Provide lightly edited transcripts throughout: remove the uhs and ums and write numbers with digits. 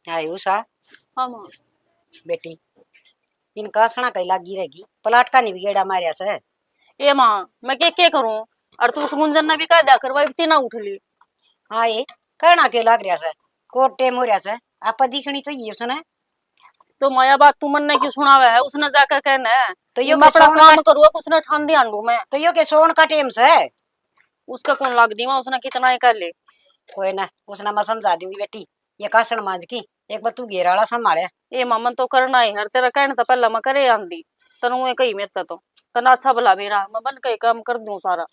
हाय उषा हाँ माँ। बेटी इनका सना कई लागी रहेगी प्लाट का नहीं बिगेड़ा मारिया से। ए माँ मैं क्या करूँ। और तू उस गुंजन ने भी कह दिया करवा इतनी ना उठ ली। हाँ ये कहना के लाग रहा से कोट टेम हो रहा से आप दिखनी चाहिए उसने। तो माया बात तू मन ने क्यों सुनावा है उसने जाकर कहना है तो ये यो मैं के अपना सोन काम का करूँगा कुछ ना ठान दी आंडू मैं। तो यो के सोन का टेम से उसका कौन लाग दी उसने कितना ही कर ले। कोई ना उसने मैं समझा दूंगी बेटी। ये कासन मांझ की एक बार तू घेराला संभाले। ए माँ मन तो करना ही हर तेरा कहने तो पहला मैं करे आंदी तनु ये कही मेरे तो तना अच्छा भला मेरा मैं बन के काम कर दूं सारा।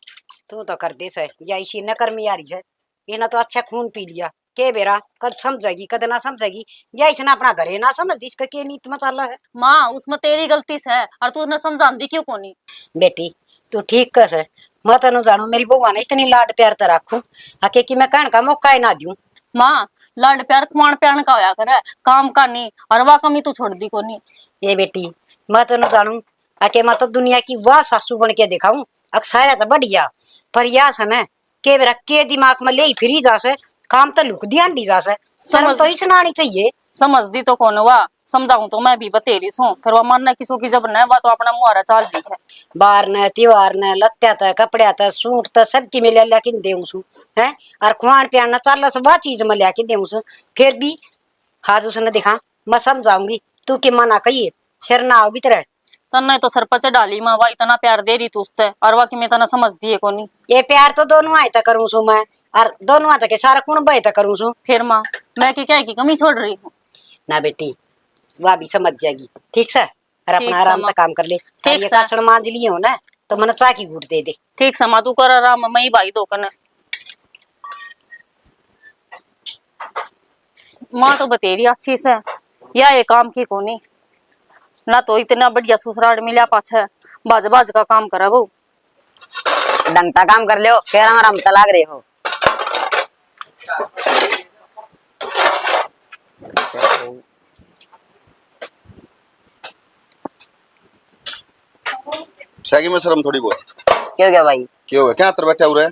तू तो कर दे से या इसी न कर्मी यारी है। ये ना तो अच्छा खून पी लिया के बेरा कद समझेगी कद ना समझेगी या इसने अपना घरे ना समझ दी इसका के नीत मसाला है। माँ उसमें तेरी गलती से और तू उन्हें समझाती क्यों कोनी। बेटी तू ठीक कस है मैं तेन जानू मेरी बउआ ने इतनी लाड प्यार तो रखू आके कि मैं कहने का मौका ही ना दूं। माँ लाड प्यार खुआन प्यान का होया करे काम का नहीं और वाह कमी तू छोड़ दी कोनी। ये बेटी मैं तेन जानू आके मैं तो दुनिया की वाह सासू बन के दिखाऊं अक्सर तो बढ़िया पर या सन के बेरा के दिमाग में ले ही फिरी जा से काम तो लुक दिया डी जा से शर्म तो ही सुनानी चाहिए। समझ दी तो कौन हुआ समझाऊं तो मैं भी बतेरी सू फिर वह मानना किसो की जब न वह तो अपना मुहारा चाल दी है। बार न त्योहार न लत्या त कपड़े त सूट त सबकी में लिया के देऊं सु है और खुआन पियान न चाल से वह चीज में लिया के देऊं सु फिर भी हाज उसने दिखा मैं समझाऊंगी तू के मना कहिए शर ना आओगी तरह। तन्ने तो सर पर डाली माँ वह इतना प्यार दे रही तू उससे और वह कि मैं तना समझ दिए कोनी। ये प्यार तो दोनों आए तक करूं सु मैं और दोनों आते के सारा कुण बे तक करूं सु। फिर माँ मैं क्या की कमी छोड़ रही हूँ। ना बेटी वह भी समझ जाएगी ठीक से और अपना आराम से काम कर ले। ठीक ये से कासण मांझ लिए हो ना तो मन चाह की घूट दे दे। ठीक से माँ तू कर आराम मैं ही भाई दो कने। माँ तो बतेरी अच्छी से या ये काम की कोनी ना तो इतना बढ़िया ससुराल मिला पाछे बाज बाज का काम करे वो डंगता काम कर लो कह रहा आराम से लाग रहे हो। सैगी में शर्म थोड़ी बहुत क्यों क्या भाई क्यों है क्या अंतर बैठा हुआ है।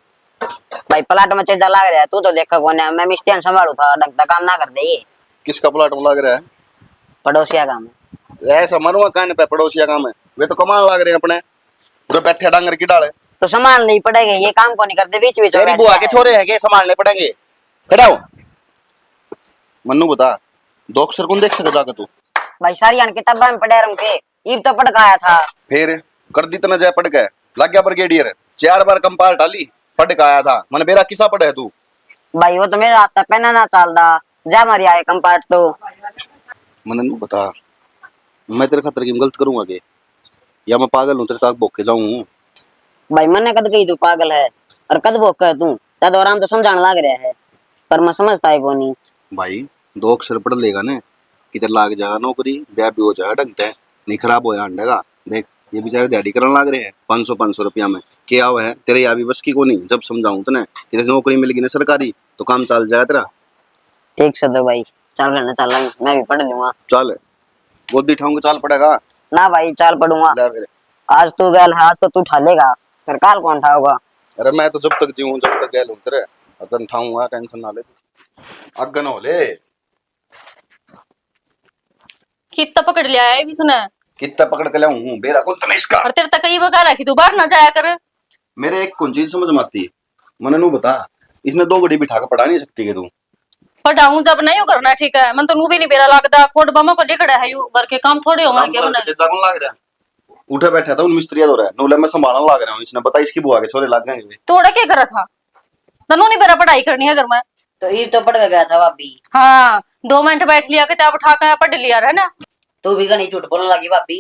भाई प्लाट में चेजा लाग रहा है तू तो देखा कौन है मैं मिस्त्री संभालू था डंगता काम ना कर दे ये किसका प्लाट में लग रहा है। पड़ोसिया काम है। ऐसा मरुआ कान पे पड़ोसिया काम है वे तो कमान लाग रहे हैं अपने पूरे बैठे डांगर की डाले तो संभाल नहीं पड़ेगा ये काम को नहीं करते बीच बीच तेरी बुआ के छोरे है के संभालने पड़ेंगे। हटाओ मन्नू बता दो अक्षर कौन देख सके जाकर तू। भाई सारी अन किताबा में पढ़े रंग के ईब तो पढ़काया था फिर कर दी तना जय पढ़ के लग गया ब्रिगेडियर 4 बार कंपाल डाली पढ़ के आया था मन बेरा किसा पढ़े है तू। भाई वो तो मेरा हाथ पहना ना चालदा जा मारी आए कंपार्ट तो मन्नू बता मैं तेरे खातर की गलत करूंगा के या मैं पागल हूं तेरे तक भोग के जाऊं। भाई मैंने कद कही तू पागल है और कद भोग कर तू तद आराम तो समझाने लग रहा है पर मैं समझता है को नहीं। भाई 2 अक्षर पढ़ लेगा ने किधर लाग जाएगा नौकरी ब्याह भी हो जाएगा ढंग से नहीं खराब हो जाएगा। देख ये बेचारे दिहाड़ी करने लग रहे हैं 500 रुपया में क्या हुआ है तेरे या भी बस की को नहीं जब समझाऊं तने कि नौकरी मिलेगी ना सरकारी तो काम चल जाएगा तेरा। ठीक से तो भाई चल करना चल मैं भी पढ़ लूंगा। चल गोदी ठाऊंगा चाल पड़ेगा ना भाई चाल पढ़ूंगा फिर। आज तू गैल है आज तो तू ठालेगा फिर काल कौन ठाओगा। अरे मैं तो जब तक जीऊं जब तक गैल हूं तेरे असन ठाऊंगा टेंशन ना ले अगन हो ले कितना पकड़ लिया है भी सुना कितना पकड़ के लाऊं हूं बेरा कौन तने इसका और तेरे तक कई बगा रखी तू बाहर ना जाया कर। मेरे एक कौन चीज समझ में आती मने नू बता इसने 2 घड़ी बिठा के पढ़ा नहीं सकती के तू। पढ़ाऊं जब नहीं करना ठीक है मन तो नू भी नहीं बेरा लगता कोट बमा को लिखड़ा है यू घर के काम थोड़े होंगे के बने कौन लाग रहा उठे बैठा था उन मिस्त्रिया दो रहा नूले में संभालने लाग रहा हूं इसने बता इसकी बुआ के छोरे लाग गए तोड़ा क्या करा था तनु नहीं बेरा पढ़ाई करनी है घर में। तो ईब तो पढ़ के गया था भाभी। हाँ 2 मिनट बैठ लिया किताब उठा कर पढ़ लिया है ना। तू भी कहीं झूठ बोलने लगी भाभी।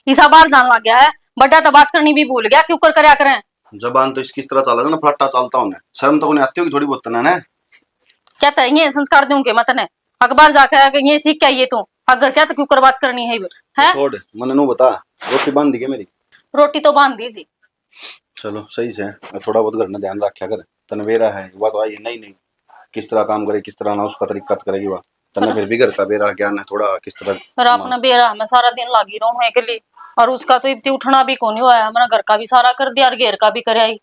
ईसा बाहर जान लग गया है बड़ा तो बात करनी भी भूल गया क्यों कर करया करें। जबान तो इसकी तरह चला ना फटाटा चलता हूं शर्म तो कोनी आती होगी थोड़ी बहुत ना कहता है ये संस्कार दूंगे मत ने अखबार जाकर ये सीख के आइए तू अगर क्या तो क्यों कर बात करनी है छोड़ मन नू बता रोटी बांध दी के मेरी रोटी तो बांध दी जी। चलो सही से थोड़ा बहुत घर में ध्यान रखा कर तनवेरा है वह तो आई नहीं नहीं किस तरह काम करे किस तरह ना उसका तरीका करेगी वह तने फिर भी घर का बेरा ज्ञान है थोड़ा किस तरह पर अपना बेरा मैं सारा दिन लागी रहूं है के लिए और उसका तो इतनी उठना भी कौन हुआ है मैंने घर का भी सारा कर दिया और घेर का भी कर आई।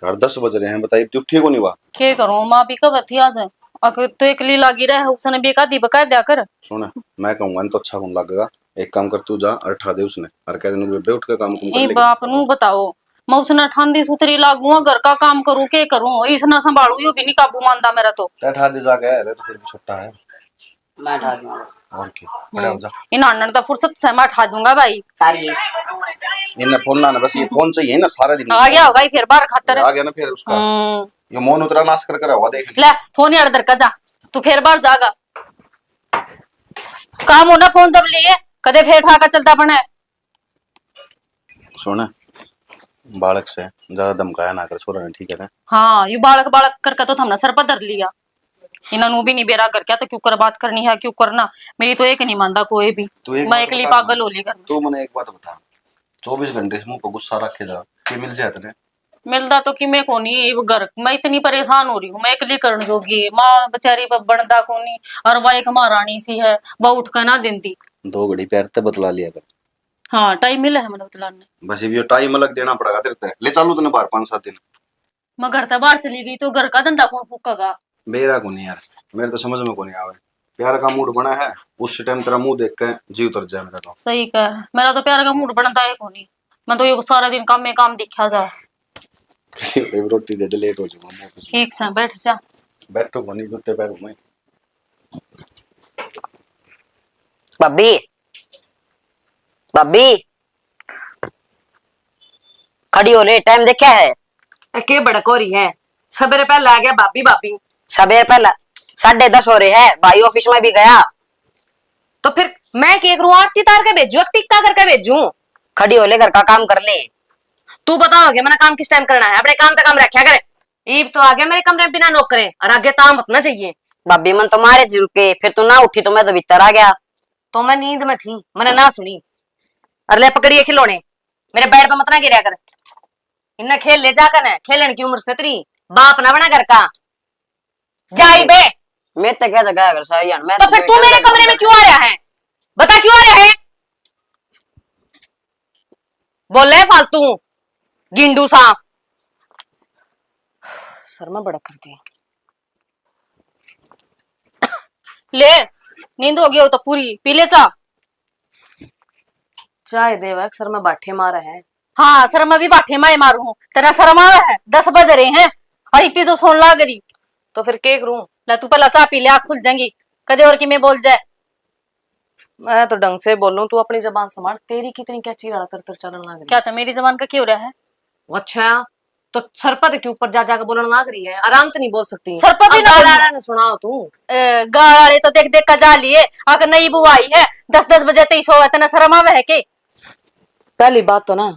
यार 10 बज रहे हैं बताइए उठी को नहीं हुआ क्या करूं माँ भी कब थी आज अगर तो एकली लागी रहे उसने बेका दी बका दिया कर। सुन, मैं कहूंगा न तो अच्छा कौन लगेगा। एक काम कर, तू जा और उठा दे उसने और कह देने बेबे उठ के काम कुम कर ए लेगी। बाप नु बताओ मैं उसने ठंडी सुथरी लागू घर का काम करूं के करूं इसना संभालू यो भी नहीं काबू मानता मेरा तो। ते उठा दे जाके, है तो फिर भी छोटा है। मैं उठा दूंगा। और क्या, खड़ा हो जा। इन अन्न तो फुर्सत से मैं उठा दूंगा भाई। तारी इन्हें फोन ना बस, ये फोन चाहिए ना सारा दिन। आ गया होगा ही फिर बाहर खातर। आ गया ना फिर उसका ये मौन उतरा नाश कर कर हुआ देख ले फोन यार दर का जा तू फिर बाहर जागा काम होना फोन जब लिए कदे फिर उठा कर चलता बने। सुन, बालक से ज्यादा धमकाया ना कर छोरा ने, ठीक है ना। हाँ ये बालक बालक करके तो हमने सर पर धर लिया। इन्होंने भी नहीं बेरा कर क्या तो क्यों कर बात करनी है क्यों करना। मेरी तो एक नहीं मानता कोई भी। मैं एक लिए पागल हो ली कर। तू मैंने एक बात बता, 24 घंटे से मुंह पर गुस्सा रखे जा कि मिल जाए तेरे। मिलता तो कि मैं कोनी घर मैं इतनी परेशान हो रही हूँ मैं एकली करण जोगी माँ बेचारी बनता कोनी और वह एक महारानी सी है वह उठ कर ना देती। 2 घड़ी पैर ते बतला लिया कर। हाँ टाइम मिला है मतलब बतलाने। बस ये टाइम अलग देना पड़ेगा तेरे ते। ले चालू तने बाहर 5-7 दिन। मैं घर से बाहर चली गई तो घर का धंधा कौन फूकेगा। मेरा को नहीं यार, मेरे तो समझ में को नहीं आवे। प्यार का मूड बना है उस टाइम तेरा मुंह देख के जी उतर जाए मेरा तो। सही कह मेरा तो प्यार का मूड बनता है कोनी। मैं तो ये सारा दिन काम में काम दिखा जा। रोटी दे दे, लेट हो जाऊंगा मैं। ठीक से बैठ जा। बैठो को नहीं, जूते पैरों में। बब्बी बब्बी खड़ी हो रे, टाइम देखा है? के बड़क हो रही है, सवेरे पहले आ गया भाभी भाभी। सवेरे पहला 10:30 हो रहे हैं, भाई ऑफिस में भी गया। तो फिर मैं क्या करूं, आरती तार के भेजू टिक्का करके भेजू? खड़ी हो ले, घर का काम कर ले। तू बताओगे मैंने काम किस टाइम करना है, अपने काम तक काम रखा करे। ईब तो आ गया मेरे कमरे में बिना नौकरे और आगे ताम अपना चाहिए। भाभी मन तो मारे थे रुके, फिर तू ना उठी तो मैं तो भीतर आ गया। तो मैं नींद में थी, मैंने ना सुनी। और ले पकड़िए खिलौने, मेरे बेड पे मत ना गिरा कर। इन्हें खेल ले जाकर न, खेलन की उम्र से तेरी बाप ना बना घर का जाई बे। मैं तो कहता गया कर साहियान, मैं तो फिर तू मेरे कमरे में क्यों आ रहा है, बता क्यों आ रहा है? बोले फालतू गिंडू सा। सर में बड़ा करती है। ले नींद हो गई हो तो पूरी पी ले चा। चाय देवा सर में बाठे मारा है। हाँ सर मैं भी बाठे माए मारू हूँ तेरा शर्म आवे है 10 बज रहे हैं और इतनी तो सोन लाग रही। तो फिर क्या करूं? ला तू पहला चाय पी ले आँख खुल जाएंगी कदे और कि मैं बोल जाए। मैं तो ढंग से बोलूं, तू अपनी जबान संभाल। तेरी कितनी क्या चीरा तर तर चलन लग रही क्या था मेरी जबान का क्यों रहा है? अच्छा तो सरपत के ऊपर जा जाकर बोलने लग रही है, आराम तो नहीं बोल सकती। सरपत ही ना अब बोलना। गाला ना सुनाओ तू। गाड़ वाले तो देख देख कर जा लिए अगर नई बुआ आई है 10-10 बजे तक सो है तेना शर्म आवे है के? पहली बात तो ना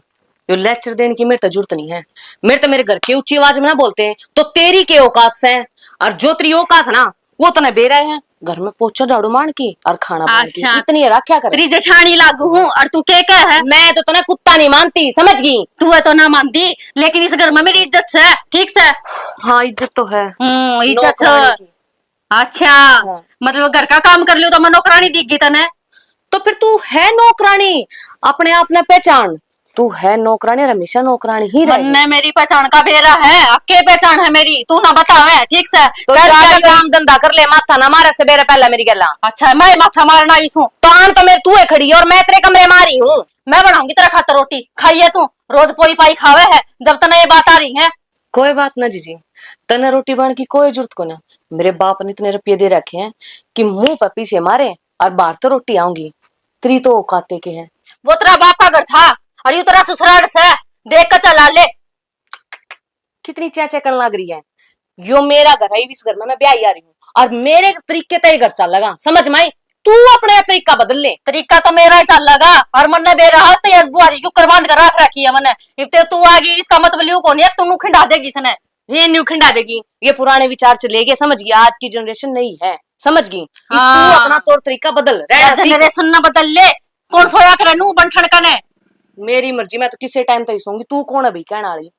यो लेक्चर देने की मेरे तो जरूरत नहीं है। मेरे घर के ऊंची आवाज में ना बोलते हैं तो तेरी के औकात से है। और जो तेरी औकात ना वो तो ना बे रहे हैं घर में पोछा झाड़ू मार की और खाना बना की। अच्छा। इतनी रखा कर। तेरी जेठानी लागू हूँ और तू के है? मैं तो ना कुत्ता नहीं मानती, समझ गई? तू है तो ना मानती लेकिन इस घर में मेरी इज्जत से ठीक से। हाँ इज्जत तो है। इज्जत नौकरानी की। अच्छा हाँ। मतलब घर का काम कर लियो तो मैं नौकरानी दिख गई तने। तो फिर तू है नौकरानी, अपने आप ने पहचान। तू है नौकरानी और हमेशा नौकरानी ही रहे। मन्ने मेरी पहचान का बेरा है अक्के पहचान है मेरी तू ना बता है ठीक से। तो जाकर काम धंधा कर ले, माथा ना मारे से बेरे पहले मेरी गल्ला। अच्छा मैं माथा मारना इस हूँ तो आन तो मेरे तू है खड़ी और मैं तेरे कमरे मारी हूँ। मैं बनाऊंगी तेरा खातर रोटी खाइए तू रोज पोई पाई खावे है जब तक ये बात आ रही है। कोई बात ना जीजी, तने रोटी बन की कोई जरूरत को ना। मेरे बाप ने इतने रुपये दे रखे हैं कि मुंह पर पीछे मारे और बाहर तो रोटी आऊंगी। तेरी तो औकाते के है। वो तेरा बाप का घर था और यू तेरा ससुराल से देख कर चला ले। कितनी चेचे करने लग रही है। यो मेरा घर है, इस घर में मैं ब्याह आ रही हूँ और मेरे तरीके तेरे घर चल लगा, समझ में आई? तू अपने तरीका बदल ले। तरीका तो मेरा ही चल लगा और मन ने बेरा हंसते यार बुआरी क्यों करबान कर रख रखी है मैंने इतने तू आ गई इसका मतलब लियो कौन है तू खिंडा देगी इसने। ये न्यू खिंडा देगी, ये पुराने विचार चले गए, समझ गई? आज की जनरेशन नहीं है, समझ गई? हाँ। तू अपना तौर तरीका बदल रहना सीख। जनरेशन ना बदल ले कौन सोया करे नू बनठन कने। मेरी मर्जी, मैं तो किसी टाइम तक सोऊंगी। तू कौन है भाई कहने वाली?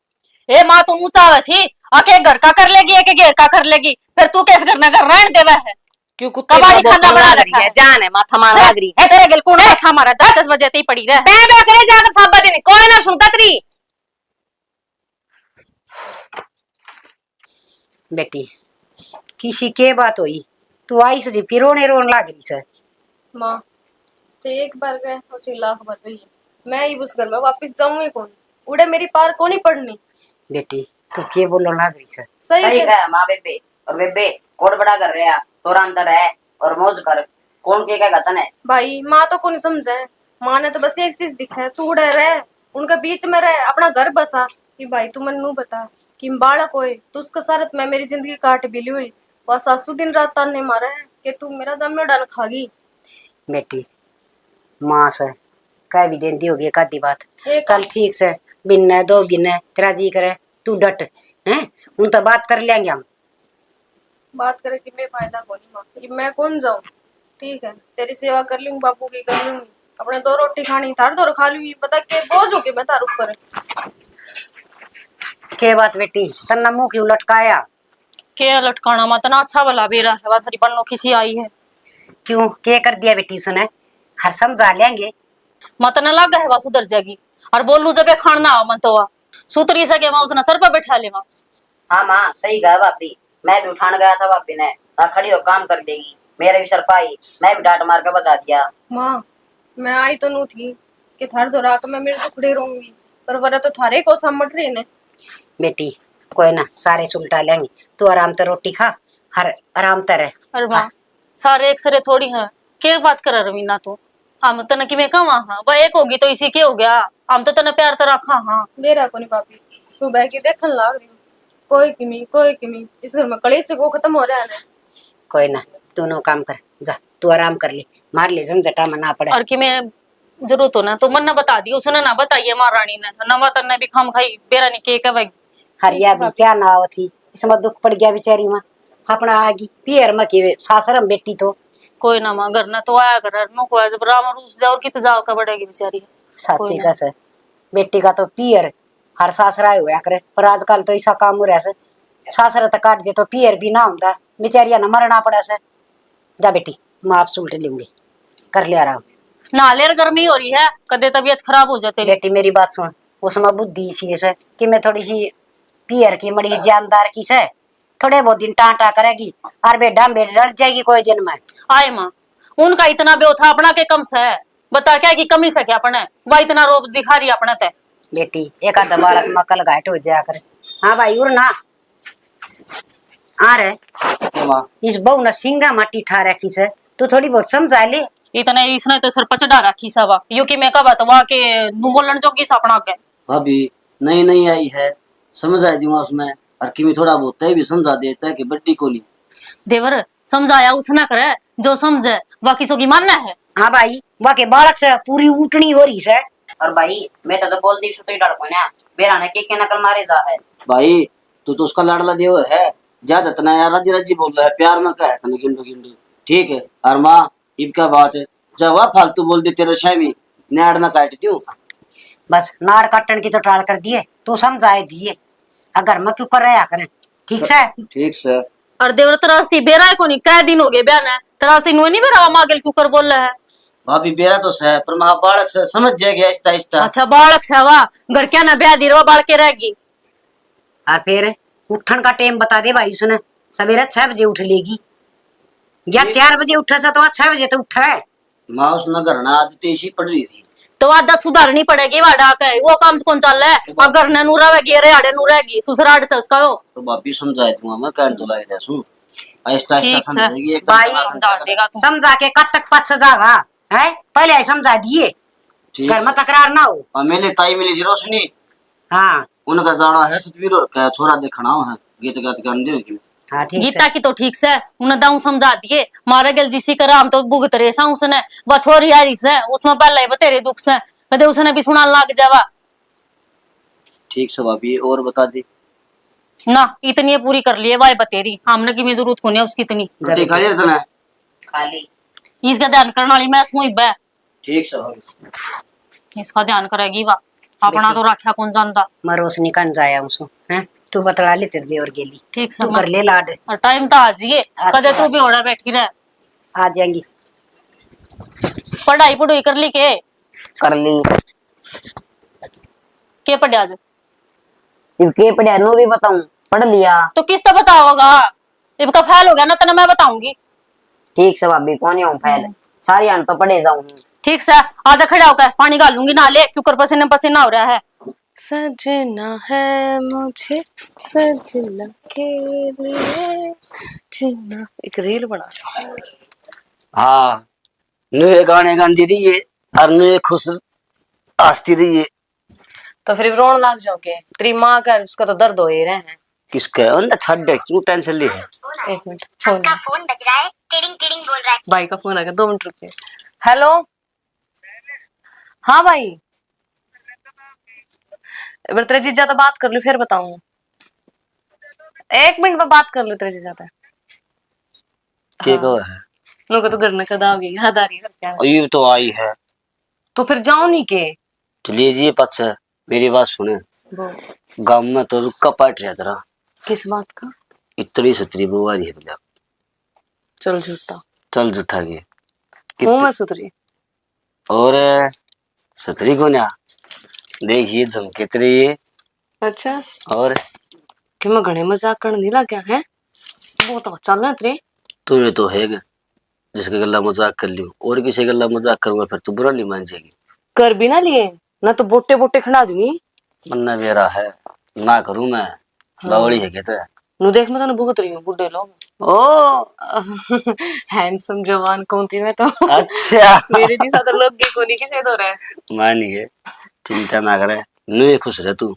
ए माँ तू ऊंचा हुआ थी आके घर का कर लेगी एक घेर का कर लेगी फिर तू कैसे करना कर रहन देवा है क्यों कुत्ते कबाड़ी का खाना बोतल बना लग रखा रही है, है। जान है माथा मार लग रही है तेरे गिल कौन माथा मारा 10 बजे तक पड़ी रहे बे बे करे जाकर साबा देने कोई ना सुनता तेरी बेटी। किसी के बात हुई तू आई से फिर रोने लाग रही से। माँ चाहे एक बार गए और चाहे लाख बार गई मैं ही उस घर में वापस जाऊंगी कौन उड़े मेरी पार कौन ही पड़नी। बेटी तू के बोलो लाग रही से। सही सही कह है माँ बेबे। और बेबे कोड बड़ा कर रहे हैं तोरा अंदर है और मौज कर कौन के क्या गतन है। भाई माँ तो कौन समझे माँ ने तो बस एक चीज दिखा है तू उड़े रहे उनके बीच में रहे अपना घर बसा कि भाई तू मन नू बता कि बालक होए तो उसका सारत मैं मेरी जिंदगी काट भी ली हुई वह सासू दिन रात ताने मारा है कि तू मेरा जमे डाल खागी। बेटी माँ से कह भी देती होगी एक आधी बात एक चल ठीक से बिन है दो बिन है तेरा जी करे तू डट हैं उन तो बात कर लेंगे हम। बात करे कि मैं फायदा कौन माँ कि मैं कौन जाऊं ठीक है तेरी सेवा कर लूंगी बापू की कर लूंगी अपने दो रोटी खानी थार दो खा लूंगी बता के बोझ हो के मैं तार ऊपर। के बात बेटी तन्ना मुंह क्यों लटकाया। के लटकाना मत ना अच्छा भला बेरा है वह थारी बन्नो किसी आई है क्यों के कर दिया बेटी सुने हर समझा लेंगे। मत न लग है वह सुधर जाएगी और बोलू जब खान ना आओ मन तो वह सुतरी सके वहां उसने सर पर बैठा ले वहां। हाँ माँ सही कहा भाभी मैं भी उठान गया था भाभी ने खड़ी हो काम कर देगी मेरे भी सर पाई मैं भी डांट मार के बचा दिया। माँ मैं आई तो नू थी कि थार दो रात में मेरे टुकड़े रहूंगी पर वरा तो थारे को समझ रही ने। बेटी कोई ना सारे सुलटा लेंगे तू आराम से रोटी खा हर आराम से रह। अरे माँ सारे एक सरे थोड़ी है के बात कर रवीना तो हम तने कि मैं कहा हाँ वह एक होगी तो इसी के हो गया हम तो तने प्यार तो रखा हाँ। मेरा को नहीं पापी सुबह की देखन लाग रही हूँ कोई किमी इस घर में कलेश से को खत्म हो रहा है ना। कोई ना तू नो काम कर जा तू आराम कर ले मार ले झंझटा में ना पड़े। और कि मैं जरूरत हो ना तो मन ना बता दी उसने ना बताइए महारानी ने नवा तन्ने भी खाम खाई बेरा नहीं के कहेगी हरिया भी क्या ना थी इसमें दुख पड़ गया बेचारी माँ अपना आगी पियर में के सासरम बेटी तो कोई ना माँ घर ना तो आया कर नो को जब राम रूस जाओ कित जाओ का बढ़ेगी बेचारी। साची का से बेटी का तो पियर हर सासरा हुआ करे पर आजकल तो ऐसा काम हो रहा है सासरा तो काट दे तो पियर भी ना होता बेचारिया ना मरना पड़ा से। जा बेटी माँ आप सुलट लूंगी कर ले आराम। नालेर गर्मी हो रही है कदे तबीयत खराब हो जाती है। बेटी मेरी बात सुन उसमें बुद्धि सी है कि मैं थोड़ी सी पियर की मड़ी जानदार की से थोड़े बहुत दिन टाटा करेगी और बेटा बेट डर जाएगी कोई दिन में। आए माँ उनका इतना बेव था अपना के कम से बता क्या की कमी से क्या अपने वह इतना रोब दिखा रही अपने ते। बेटी एक आधा बालक मकल घाट हो जाया करे। हाँ भाई उर ना आ रहे इस बहू ने सिंगा माटी ठा रखी से तू थोड़ी बहुत समझा ले। इतने इसने तो सर पर चढ़ा रखी सवा यो कि मैं कब तो वहां के नु बोलन जोगी सा अपना के भाभी नई नई आई है समझ आई दूंगा उसने और किमी थोड़ा बहुत तय भी समझा देता है कि बड्डी को नहीं देवर समझाया उसने करे जो समझे बाकी सो की मानना है। हाँ भाई वह के बालक से पूरी उठनी हो रही है। और भाई मैं तो बोल दी सुतरी डाल को ना बेरा ने के नकल मारे जा है। भाई तू तो उसका लाडला देव है ज्यादा तना यार राजी राजी बोल रहा है प्यार में क्या है तना गिंडो गिंडो ठीक है। और माँ इब क्या बात है जब वह फालतू बोल दे तेरे शामी नाड़ ना काट दूं बस नाड़ काटन की तो टाल कर दिए तू समझाए दिए अगर मैं क्यों कर रहा करें ठीक से। ठीक सर। और देवर तरास्ती बेरा को नहीं कै दिन हो गए बयान है तरास्ती नु नहीं बेरा मागल क्यों कर बोल रहा है। भाभी बेरा तो है पर महा बालक से समझ जाएगी आहिस्ता आहिस्ता। अच्छा बालक से हवा घर क्या ना ब्याह दिरवा बाल के रहेगी। और फिर उठन का टाइम बता दे भाई उसने सवेरे 6 बजे उठ लेगी या 4 बजे उठा सा तो 6 बजे तो उठा है। माँ उस नगर ना आदत ऐसी पड़ रही थी तो आधा सुधारनी पड़ेगी वह डाक है वो काम कौन चल रहा है अब घर ने नूरा वेगी अरे आड़े नूरेगी ससुराल से उसका हो तो भाभी समझा दूंगा मैं कहने तो लाई रहा हूँ आहिस्ता आहिस्ता ठीक है। समझेगी एक भाई समझा देगा तू। समझा के कब तक पछ जागा है पहले ही समझा दिए ठीक घर में है। तकरार ना हो। और मेरे ताई मिली जी रोशनी हाँ उनका जाड़ा है सतवीर का छोरा देखना है गीत गात गाने देने की हाँ ठीक गीता है। की तो ठीक से उन्हें दाऊ समझा दिए मारे गल जिसी करा हम तो भुगत रहे सा उसने वह छोरी आ रही से उसमें पहले ही बतेरे दुख से कदे उसने भी सुना लग जावा। ठीक से भाभी और बता दी ना इतनी पूरी कर लिए वाई बतेरी हमने की भी जरूरत कोनी है उसकी इतनी रोटी खा लिया तूने खाली इसका ध्यान करने वाली मैं सुई बे ठीक से भाभी इसका ध्यान करेगी वाह अपना तो राख्या कौन जानता। मैं रोशनी कन जाया उसको हैं तू बतला ले तेरे देवर गेली ठीक तू से कर ले लाड और टाइम तो आ जाइए कदे तू भी ओड़ा बैठी रहे आ जाएंगी। पढ़ाई पढ़ाई कर ली कर ली के पढ़ा आज इब के पढ़िया नो भी बताऊं पढ़ लिया तो किस तरह बताओगा इनका फैल हो गया ना तो मैं बताऊंगी। ठीक से भाभी कौन हूँ फैल सारी आन तो पड़े जाऊँ। ठीक से आजा खड़ा होकर पानी डालूंगी नाले क्योंकि पसीने पसीना हो रहा है। सजना है मुझे सजना के लिए जीना। एक रील बना रहा हूँ। हाँ नुए गाने गाती रही है और नुए खुश हंसती रही है। तो फिर रोन लग जाओगे, तेरी माँ का उसका तो दर्द हो ही रहे हैं। किसका है उन्हें छड़ क्यों टेंशन ली है। एक मिनट फोन बज रहा है, टिडिंग टिडिंग बोल रहा है। भाई का फोन आ गया, 2 मिनट रुकिए। हेलो हाँ भाई, अगर तेरे जीजा तो बात कर लो फिर बताऊंगा। 1 मिनट में बात कर लो तेरे जीजा से। के को है लोग तो घर में कदा होगी याद आ रही है क्या। और ये तो आई है तो फिर जाओ नहीं के तो लीजिए पक्ष मेरी बात सुने। वो गांव में तो रुक्का पाट रहा तेरा किस बात का। इतनी सुतरी बुआरी है बोला। चल झूठा चल जुठा के हूँ मैं सुतरी। और सुतरी को ना देखिए झमके रही है। अच्छा और कि मैं घने मजाक करने नहीं लग गया है। वो तो चल रहा तेरे तुम्हें तो है जिसके गला मजाक कर लियो और किसी गला मजाक करूंगा फिर तू बुरा नहीं मान जाएगी। कर भी ना लिए ना तो बोटे बोटे खड़ा दूंगी। मन्ना मेरा है ना करूं मैं। बावड़ी है कहते हैं। नु देख मैं तने भुगत रही हूँ बुड्ढे लोग। ओ हैंडसम जवान कौन थी मैं तो। अच्छा मेरे जैसा तो लोग के कोनी किसे दो रहा है। मानिए चिंता ना करे नु खुश रह तू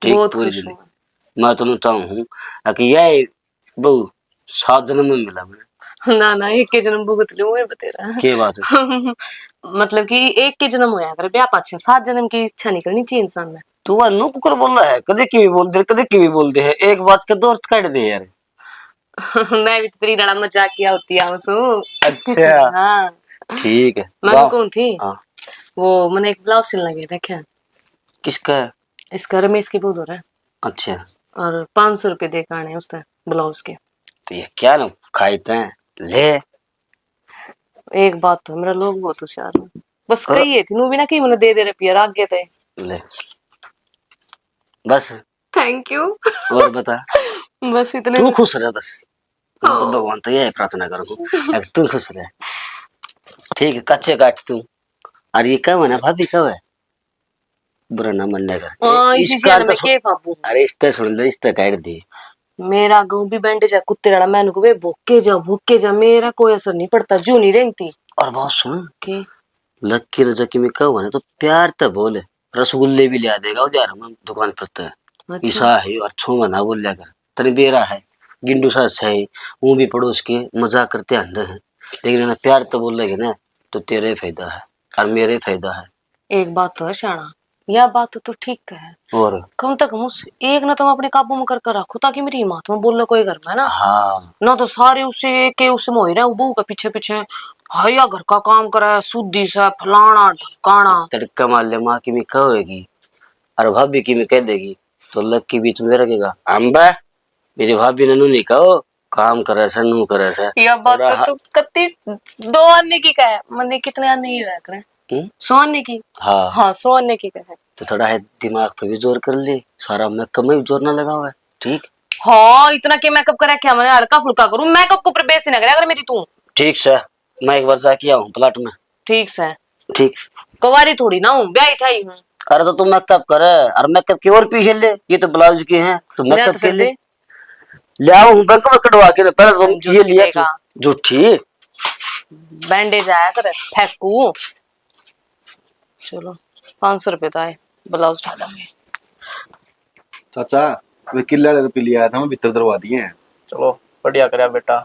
ठीक बहुत पूरी खुश जिंदगी। हूँ। मैं तो चाहूँ कि यह बहु 7 जन्म में मिला मैं। ना एक के जन्म भुगत लूं मैं बतेरा। के बात है मतलब कि एक के जन्म होया करे ब्याह पाछे 7 जन्म की इच्छा नहीं करनी चाहिए इंसान में। तू नु कुकर बोल रहा है कदे की भी बोल दे कदे की भी बोल दे है एक बात के दोस्त काट दे यार। मैं भी तेरी लड़ा मजाक किया होती है उसू। अच्छा हाँ ठीक है मैं कौन थी। हाँ वो मैंने एक ब्लाउज सिलने गया देखा किसका है। इसका रमेश की बहुत हो रहा है अच्छा और 500 रुपए दे के आने उसने ब्लाउज के। तो ये क्या ना खाते हैं ले। एक बात तो मेरा लोग बहुत होशियार है बस कही थी नू भी ना कही मैंने दे रुपया राग गए थे। ले बस थैंक यू। और बता बस इतने तू खुश रह बस मैं तो भगवान तो यही प्रार्थना करूँ तू खुश रह। ठीक है कच्चे काट तू और ये कब है ना भाभी कब है बुरा ना मनने का इसी शहर में के बाबू। अरे इस सुन ले इस काट दी। मेरा गाँव भी बैंडेज है कुत्ते लड़ा मैंने को वे भूखे जा मेरा कोई असर नहीं पड़ता जू नहीं रेंगती। और बहुत सुन के लक्की रजकी में कब है ना तो प्यार तो बोले रसगुल्ले भी लिया देगा उधर हम दुकान पर तो अच्छा ईसा है और छो मना बोल लिया कर तने बेरा है गिंडू सा है वो भी पड़ोस के मजाक करते हैं लेकिन ना प्यार तो बोल लेगे ना तो तेरे फायदा है और मेरे फायदा है। एक बात तो है शाना यह बात तो ठीक है और कम तक उस एक ना तुम अपने काबू में कर रखो ताकि मेरी हिम्मत में बोल लो कोई घर में ना। हाँ ना तो सारे उसे के उस मोह रहे बहू का पीछे पीछे हाया घर का काम करे सुधी सा फलाना ढकाना। तड़का मार ले माँ की भी कहेगी और भाभी की भी कह देगी तो लग के बीच में रखेगा अम्बा मेरी भाभी ने नहीं कहो काम करे से नू करे से। यह बात तो तू कत्ती 2 आने की का है मैंने कितने आने ही हुआ करे 100 आने की। हाँ हाँ 100 आने की का है तो थोड़ा है दिमाग पे भी जोर कर ले सारा मेकअप में भी जोर ना लगा हुआ है ठीक। हाँ इतना के मेकअप करा क्या मैंने हल्का फुल्का करूं मेकअप को ऊपर बेस ना करे अगर मेरी तू। ठीक से मैं एक बार जाके आऊँ प्लाट में। ठीक से ठीक कुंवारी थोड़ी ना हूँ ब्याही था ही हूँ। अरे तो तू मेकअप करे और मेकअप की और पीछे ले ये तो ब्लाउज की है तो मेकअप के ले ले आओ बैंक में कटवा के पहले तुम ये लिया झूठी बैंडेज आया करे फेंकू। चलो 500 रुपए तो आए ब्लाउज डालेंगे। चाचा वे किले वाले रुपये लिया था मैं भीतर दरवा दिए हैं। चलो बढ़िया करया बेटा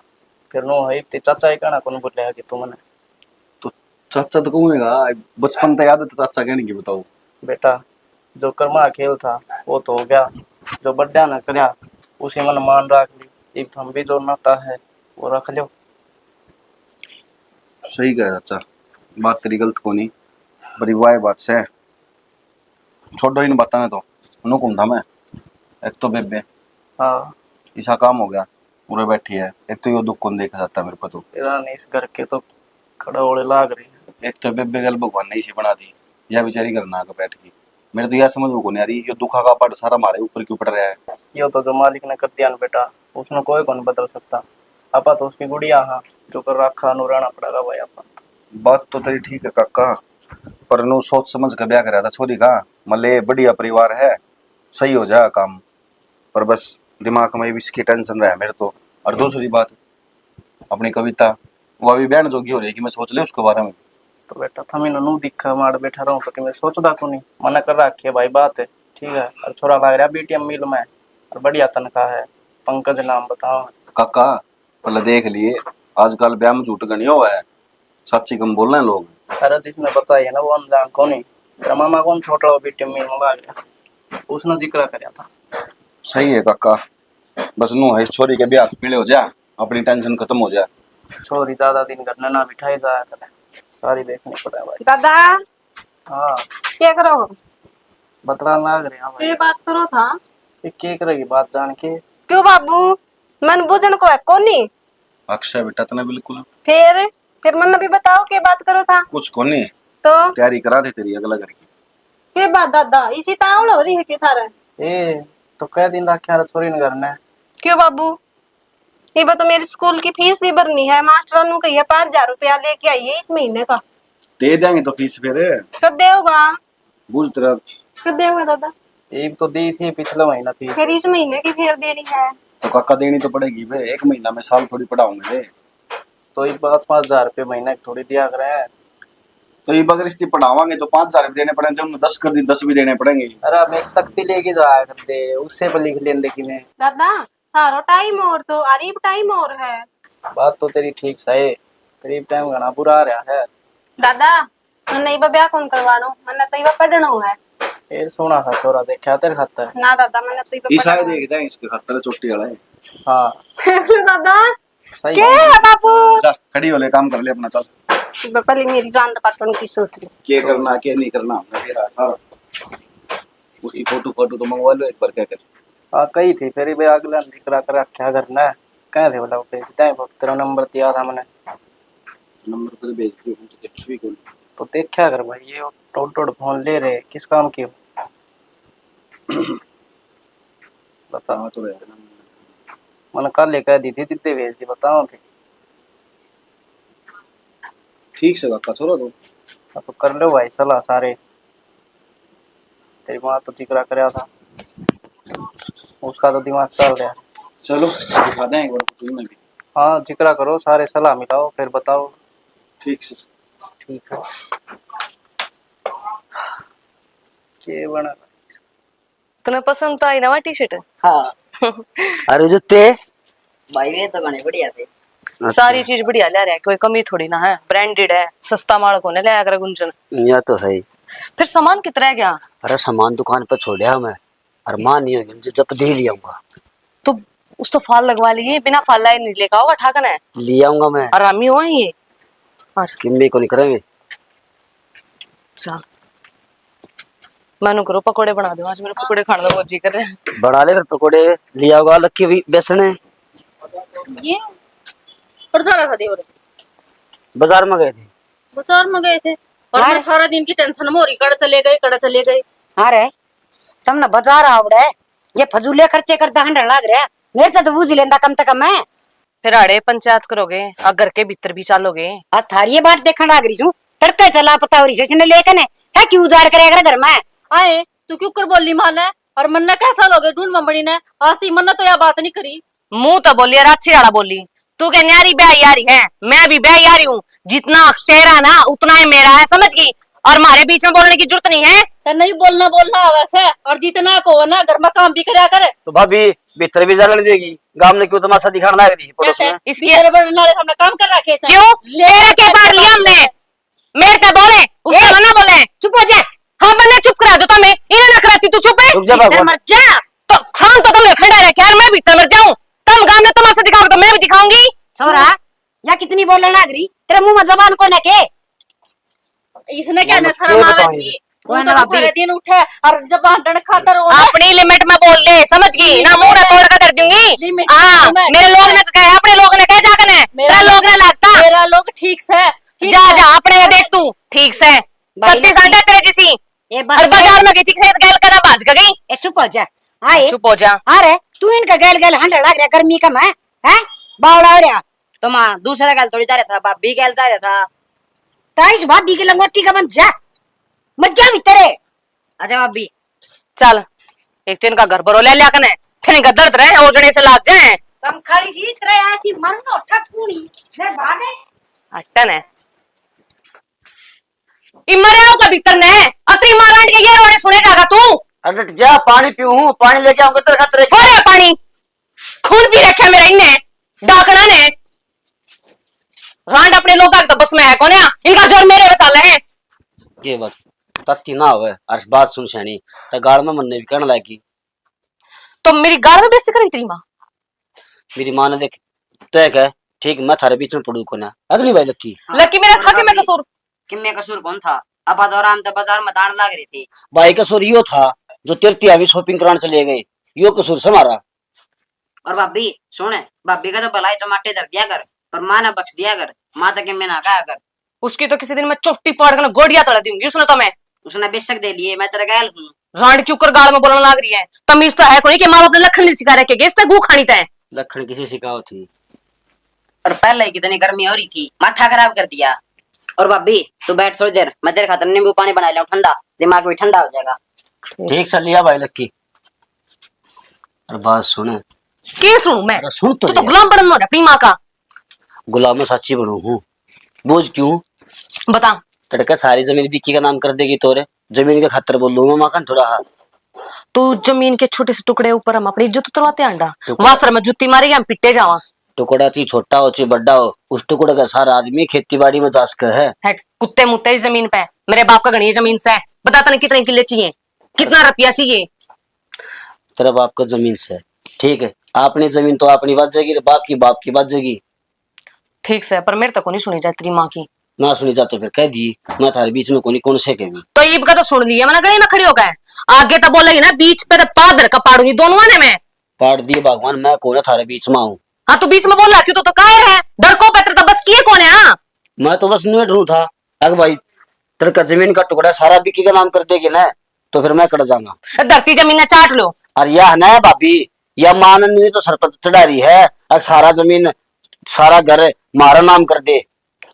फिर नो है ते चाचा ही कहना कौन बोले कि तू मने तो चाचा तो कहूँगा बचपन तो याद है तो चाचा कहने की बताओ। बेटा जो कर्मा खेल था वो तो हो गया जो बड्डा ना करया उसी मन मान रख ली एक हम भी जो नाता है वो रख लो। सही कहा चाचा बात तेरी गलत को नहीं बड़ी वाह बात से छोड़ो ही नहीं बताना तो उन्होंने कौन था मैं एक तो बेबे हाँ ऐसा काम हो गया पूरे बैठी है एक तो ये दुख कौन देखा जाता है मेरे को तो ईरानी इस घर के तो खड़ा होने लाग रही है। एक तो बेबे गल भगवान ने इसी बना दी यह बेचारी करना आकर बैठ गई मेरे तो यह समझ में को नहीं आ रही ये दुखा का पट सारा हमारे ऊपर क्यों पड़ रहा है। यो तो जो मालिक ने कर दिया ना बेटा उसने कोई कौन बदल सकता। आपा तो उसकी गुड़िया हाँ, जो कर रखा नु रहना पड़ेगा भाई आपा। बात तो तेरी ठीक है काका, पर नु सोच समझ के ब्याह कराया था छोरी का। मले बढ़िया परिवार है, सही हो जाए काम, पर बस दिमाग में भी इसकी टेंशन रहा है मेरे तो। और दूसरी बात, अपनी कविता वो अभी बहन जोगी हो रही है कि मैं सोच ले उसके बारे में। तो बेटा था मैं नू दिखा मार बैठा रहूं तो कि मैं सोचदा को नहीं, मना कर रखी है भाई बात है, ठीक है। और छोरा लग रहा बीटीएम मिल में और बढ़िया तनख्वाह है। पंकज नाम बताओ। काका पहले देख लिए, आजकल ब्याह में झूठ गनी हुआ है, सच्ची कम बोल रहे हैं लोग। अरे जिसने बताया ना वो अनजान को नहीं। तेरा मामा कौन छोटा हो बीटीएम मिल में भाग गया, उसने जिक्र कराया था। सही है काका, बस नु है इस छोरी के ब्याह पीले हो जा, अपनी टेंशन खत्म हो जाए। छोरी ज्यादा दिन करने ना बिठाई जाया करे, सारी देखनी पड़े भाई। दादा हाँ क्या करो? बतला लाग रहे हैं भाई। ये बात करो था। ये क्या करेगी बात जान के। क्यों बाबू, मन बुझन को है कोनी? अक्षय बेटा तने बिल्कुल फिर मन भी बताओ के बात करो था। कुछ कोनी, तो तैयारी करा दे तेरी अगला घर की। के बात दादा इसी तावड़ हो रही है के थारा? ए तो कह दिन रखे छोरी ने करना है। क्यों बाबू, ये तो मेरी स्कूल की फीस भी भरनी है। मास्टर नु कही 5000 रुपया लेके आई है इस महीने का। दे देंगे तो फीस फिर कब देगा? बुझ तेरा। कब देगा दादा? एक तो दी थी पिछले महीना फीस। फिर इस महीने की फिर देनी है तो काका देनी तो पड़ेगी बे, एक महीना में साल थोड़ी पढ़ाऊंगे रे। तो एक बात 5000 रुपये महीना की थोड़ी दिया करे हैं। तो ये अगर इसकी पढ़ावांगे तो 5000 देने पड़ेंगे, जब 10 कर दी 10 भी देने पड़ेंगे। अरे हम एक तख्ती लेके जाया करते, उससे पर लिख लेंदे कि मैं। दादा। सारो टाइम और तो अरीब टाइम और है। बात तो तेरी ठीक सही, करीब टाइम घना बुरा आ रहा है। दादा मैंने इबा ब्याह कौन करवानो, मैंने तो इबा पढ़नो है। ए सोना सा छोरा देखा तेरे खातर। ना दादा मैंने तो इबा ईसाई देखते हैं इसके खातर चोटी वाला है। हाँ दादा सही के बाबू चल खड़ी हो ले, काम कर ले अपना, चल। पहले मेरी जान तो काटने की सोच रही। क्या करना क्या नहीं करना हमने तेरा सारा। उसकी फोटो तो मंगवा लो एक बार, क्या कर। हाँ कही थी फिर भी अगला निकला कर क्या करना है। कह थे बोला भेजता है, तेरा नंबर दिया था मैंने। नंबर पर भेज दियो, हम तो देख भी कौन। तो देखा कर भाई, ये टोट फोन ले रहे किस काम की हो? बता। हाँ तो रहेगा ना। मैंने कल ले कह दी थी जितने भेज दी, बताओ थे। ठीक से काका छोड़ा तो। हाँ, तो कर लो भाई सलाह सारे। तेरी माँ तो जिक्र कराया था, उसका तो दिमाग चल रहा है। चलो दिखा दें एक बार तुमने भी। हाँ जिक्र करो सारे, सलाह मिलाओ फिर बताओ। ठीक से। ठीक है। के बना तुम्हें पसंद तो आई ना टी शर्ट? हाँ अरे जुत्ते भाई ये तो गणे बढ़िया थे। सारी चीज बढ़िया ले रहा है, कोई कमी थोड़ी ना है, ब्रांडेड है, सस्ता माल को ने ले आकर गुंजन। या तो है। फिर सामान कितना है क्या? अरे सामान दुकान पर छोड़ा मैं, और मां नहीं होगी मुझे जब दे लियाऊंगा। तो उस तो फाल लगवा लिए, बिना फाल लाए नहीं लेगा होगा ठाकन है। ले आऊंगा मैं। आरामी हुआ है ये। अच्छा किम्बे को नहीं करेंगे। चल मैनू करो पकोड़े बना दो, आज मेरे पकोड़े खाने का बहुत जी कर रहे हैं। बना ले फिर पकोड़े, ले आओगा अलग की भी बेसन है। ये पर जा रहा था देवर, बाजार में गए थे। बाजार में गए थे और मैं सारा दिन की टेंशन में हो रही, कड़ चले गए। अरे तुमने बाजार आवड़े, ये फजूले खर्चे करता हंडर लाग रहा है। मेरे तो बूझ लेंदा कम से कम है। फिर आड़े पंचायत करोगे और घर के भीतर भी चालोगे। आ थारी ये बात देखण लाग रही छू, तड़के चला पता हो रही छे लेकन है क्यों उजाड़ करेगा घर में। आए तू क्यों कर बोली माने, और मन्ना कैसा लोगे ढूंढ मम्मड़ी ने, आज ती मन्ना तो यह बात नहीं करी। मुंह तो बोली और अच्छी आड़ा बोली। तू के न्यारी ब्याह यारी है, मैं भी ब्याह यारी हूँ। जितना तेरा ना उतना ही मेरा है, समझ गई? और हमारे बीच में बोलने की जरूरत नहीं है। तो नहीं बोलना वैसे, और जितना को ना घर में काम भी करया करे। तो भाभी भीतर भी जाने देगी, गांव ने क्यों तमाशा दिखाने लग रही है पड़ोस में? इसकी हमने काम कर रखे हैं। क्यों तेरे के बार लिया हमने? मेरे पे बोले उसका ना बोले, चुप हो जा। हाँ बने चुप करा दो तुम्हें, इन्हें ना कराती तू चुप है। रुक जा भगवान। मर जा। तो शाम तो तुमने खड़ा रह यार, मैं भीतर मर जाऊं। तुम गांव में तमाशा दिखाओगे तो मैं भी दिखाऊंगी। छोरा या कितनी बोलने लाग रही, तेरे मुंह में जबान को न के। इसने क्या मैं शर्म क्या आवे बताऊं थी, कोई वो ना तो भाभी। सारे दिन उठे और जब भांडण खाता रो अपनी लिमिट में बोल ले, समझ गई ना? मुंह ना तोड़ कर कर दूंगी। लिमिट हाँ में। मेरे लोग ने कहा, अपने लोग ने कहा जाकर है, तेरा लोग ने लगता। मेरा लोग ठीक से जा जा अपने देख तू ठीक से 36 घंटे तेरे जैसी। ए और बस बाजार में गई थी, गैल करना बाज गई। ए चुप हो जा। आए चुप हो जा। अरे तू इनका गैल गैल हंडा लग रहा गर्मी कम है बावड़ा हो रहा तो माँ दूसरा गैल थोड़ी जा रहा था, भाभी गैल जा रहा था। ताइस भाभी के लंगोटी का बन जा मज्जा भी तेरे। अच्छा भाभी चल एक दिन का घर भरो ले लिया कने फिर इनका दर्द रहे ओजड़े से लाग जाए तुम खड़ी सी तरह ऐसी मरनो ठपूनी फिर भागे अटन है इमरे हो का भीतर ने अतरी मारांड के ये रोने सुने जागा तू अरे जा पानी पीऊं, पानी लेके आऊंगा तेरे खातिर। हो रे पानी खून पी रखे मेरा इनने डाकना ने रांड अपने लोग तो बस में है कौन है इनका जोर मेरे बचा ले ये बात तत्ती ना होवे और बात सुन सैनी तो गाड़ में मनने भी कहने लगी। तो मेरी गाल में बेइज्जती करी तेरी मां मेरी माँ ने देख तो है क्या ठीक, मैं थारे बीच में पड़ू को ना अगली बार लकी लकी मेरा खा के मैं कसूर कि मैं कसूर कौन था? अब दौरान तो बाजार में दान लग रही थी। भाई कसूर यो था जो तिरती अभी शॉपिंग कराने चले गए, यो कसूर से हमारा। और भाभी सुन, भाभी का तो भलाई टमाटे धर दिया कर पर माँ ने बख्श दिया कर, माँ तक मैं ना कहा कर। उसकी तो किसी दिन मैं चोटी पाड़ कर गोड़िया तोड़ दूंगी उसने तो मैं उसने बेशक दे लिए, मैं तेरा गैल हूँ। रांड क्यों कर गाल में बोलने लग रही है तमीज तो है कोई कि माँ अपने लखन नहीं सिखा रखे गेस गू खानी तय लखन किसी सिखाओ थी और पहले ही कितनी गर्मी हो रही थी, माथा खराब कर दिया। और भाभी तू बैठ थोड़ी देर, मैं तेरे खातर नींबू पानी बना लिया ठंडा, दिमाग भी ठंडा हो जाएगा। ठीक से लिया भाई लक्की। और बात सुने के सुनू मैं अरे सुन तू तो तो गुलाम बनना है अपनी माँ का। गुलाम में साची बनू हूँ, बोझ क्यों बता तड़का सारी जमीन बिक्की का नाम कर देगी तोरे, जमीन के खातर बोल लूंगा माँ का थोड़ा हाथ। तू जमीन के छोटे से टुकड़े ऊपर हम अपनी इज्जत उतरवाते अंडा वास्तर में जुत्ती मारेगी हम पिटे जावा। टुकड़ा थी छोटा हो चाहे बड़ा हो, उस टुकड़े का सारा आदमी खेती बाड़ी में जास कर है। हट कुत्ते मुत्ते इस जमीन पे मेरे बाप का गणी जमीन से है बता तने कितने किले चाहिए कितना रुपया चाहिए। तेरा बाप का जमीन से ठीक है, अपनी जमीन तो अपनी बात जाएगी, बाप की बात जाएगी। ठीक से पर मेरे तक को नहीं सुनी जाती तेरी माँ की। ना सुनी जाते फिर कह दी मैं थारे बीच में कोनी कौन से के भी तो ईब का तो सुन लिया मैंने गली में खड़ी हो गए आगे तो बोलेगी ना बीच पे पादर का पाड़ूंगी दोनों ने मैं पाड़ दिए भगवान, मैं कौन थारे बीच में आऊं। हाँ तू बीच में बोल रहा क्यों तो कायर है डर को पैत्र तो बस किए कौन है। हाँ मैं तो बस नेट रू था अग भाई तेरे का जमीन का टुकड़ा सारा बिक्की का नाम कर देगी ना तो फिर मैं कट जाऊंगा। धरती जमीन चाट लो। और यह ना भाभी यह मान नहीं तो सरपंच चढ़ा रही है, अब सारा जमीन सारा घर मारा नाम कर दे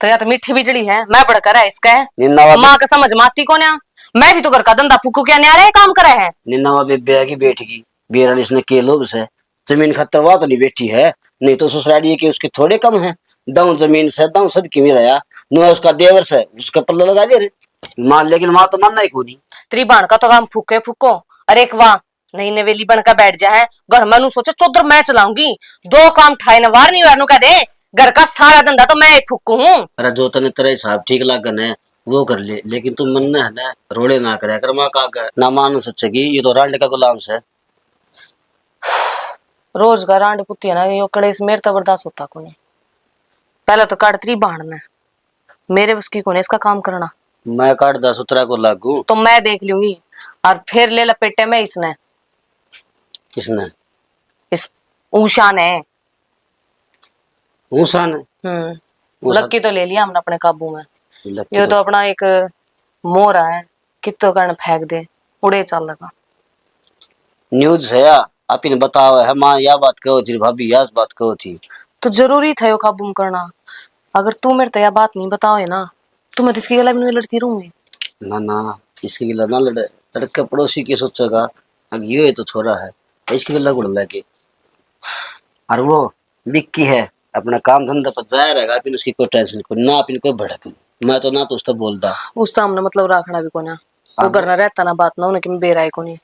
तो या तो मीठी बिजली है मैं बढ़कर है इसका है निन्नावा माँ का समझ माती कौन है। मैं भी तो घर का धंधा फूकू क्या न्यारे काम करे है। निन्नावा बेबे की बेटी बेरा इसने के लोग से जमीन खतर हुआ तो नहीं बैठी है, नहीं तो ससुराली के उसके थोड़े कम है। दाऊ जमीन से दाऊ सब की मेरा नो उसका देवर से उसका पल्ला लगा दे रहे मान, लेकिन वहां तो मानना ही को नहीं। तेरी बाण का तो काम फूके फूको अरे एक वाह नहीं नवेली बनकर बैठ जा है घर में सोचे चौधर मैं चलाऊंगी दो काम ठाए न वार नहीं वार कह दे घर का सारा धंधा तो मैं ही फूकू हूँ। अरे जो तने तेरा हिसाब ठीक लागन है वो कर ले, लेकिन तुम मन है ना रोड़े ना करे कर माँ का ना मान सोचेगी ये तो रांड का गुलाम से। रोज का रांड कुत्ती है ना यो कड़े से मेरे तो बर्दाश्त होता को नहीं। पहले तो काटती बाणना मेरे बस की कोने इसका काम करना। मैं काट 10 उतरा को लागू तो मैं देख लूंगी और फिर ले लपेटे में इसने किसने इस ऊषा ने ऊषा ने लक्की तो ले लिया हमने अपने काबू में। लक्की ये तो अपना एक मोर है कितो कारण फेंक दे उड़े चल लगा। न्यूज है आप इन बताओ है माँ या बात कहो थी भाभी या बात कहो थी तो जरूरी था यो काबू में करना। अगर तू मेरे तो यह बात नहीं बताओ है ना तो मैं इसकी गला में लड़ती रहूंगी। ना ना इसकी गिला ना लड़े तड़के पड़ोसी की सोचेगा अब ये तो छोरा है इसकी गिला गुड़ लगे और वो बिक्की है अपना काम धंधा पर जाया रहेगा फिर उसकी कोई टेंशन को ना फिर कोई भड़क मैं तो ना तो उसका बोलता उस सामने मतलब राखना भी कोना वो करना रहता ना बात ना उन्हें बेराय को नहीं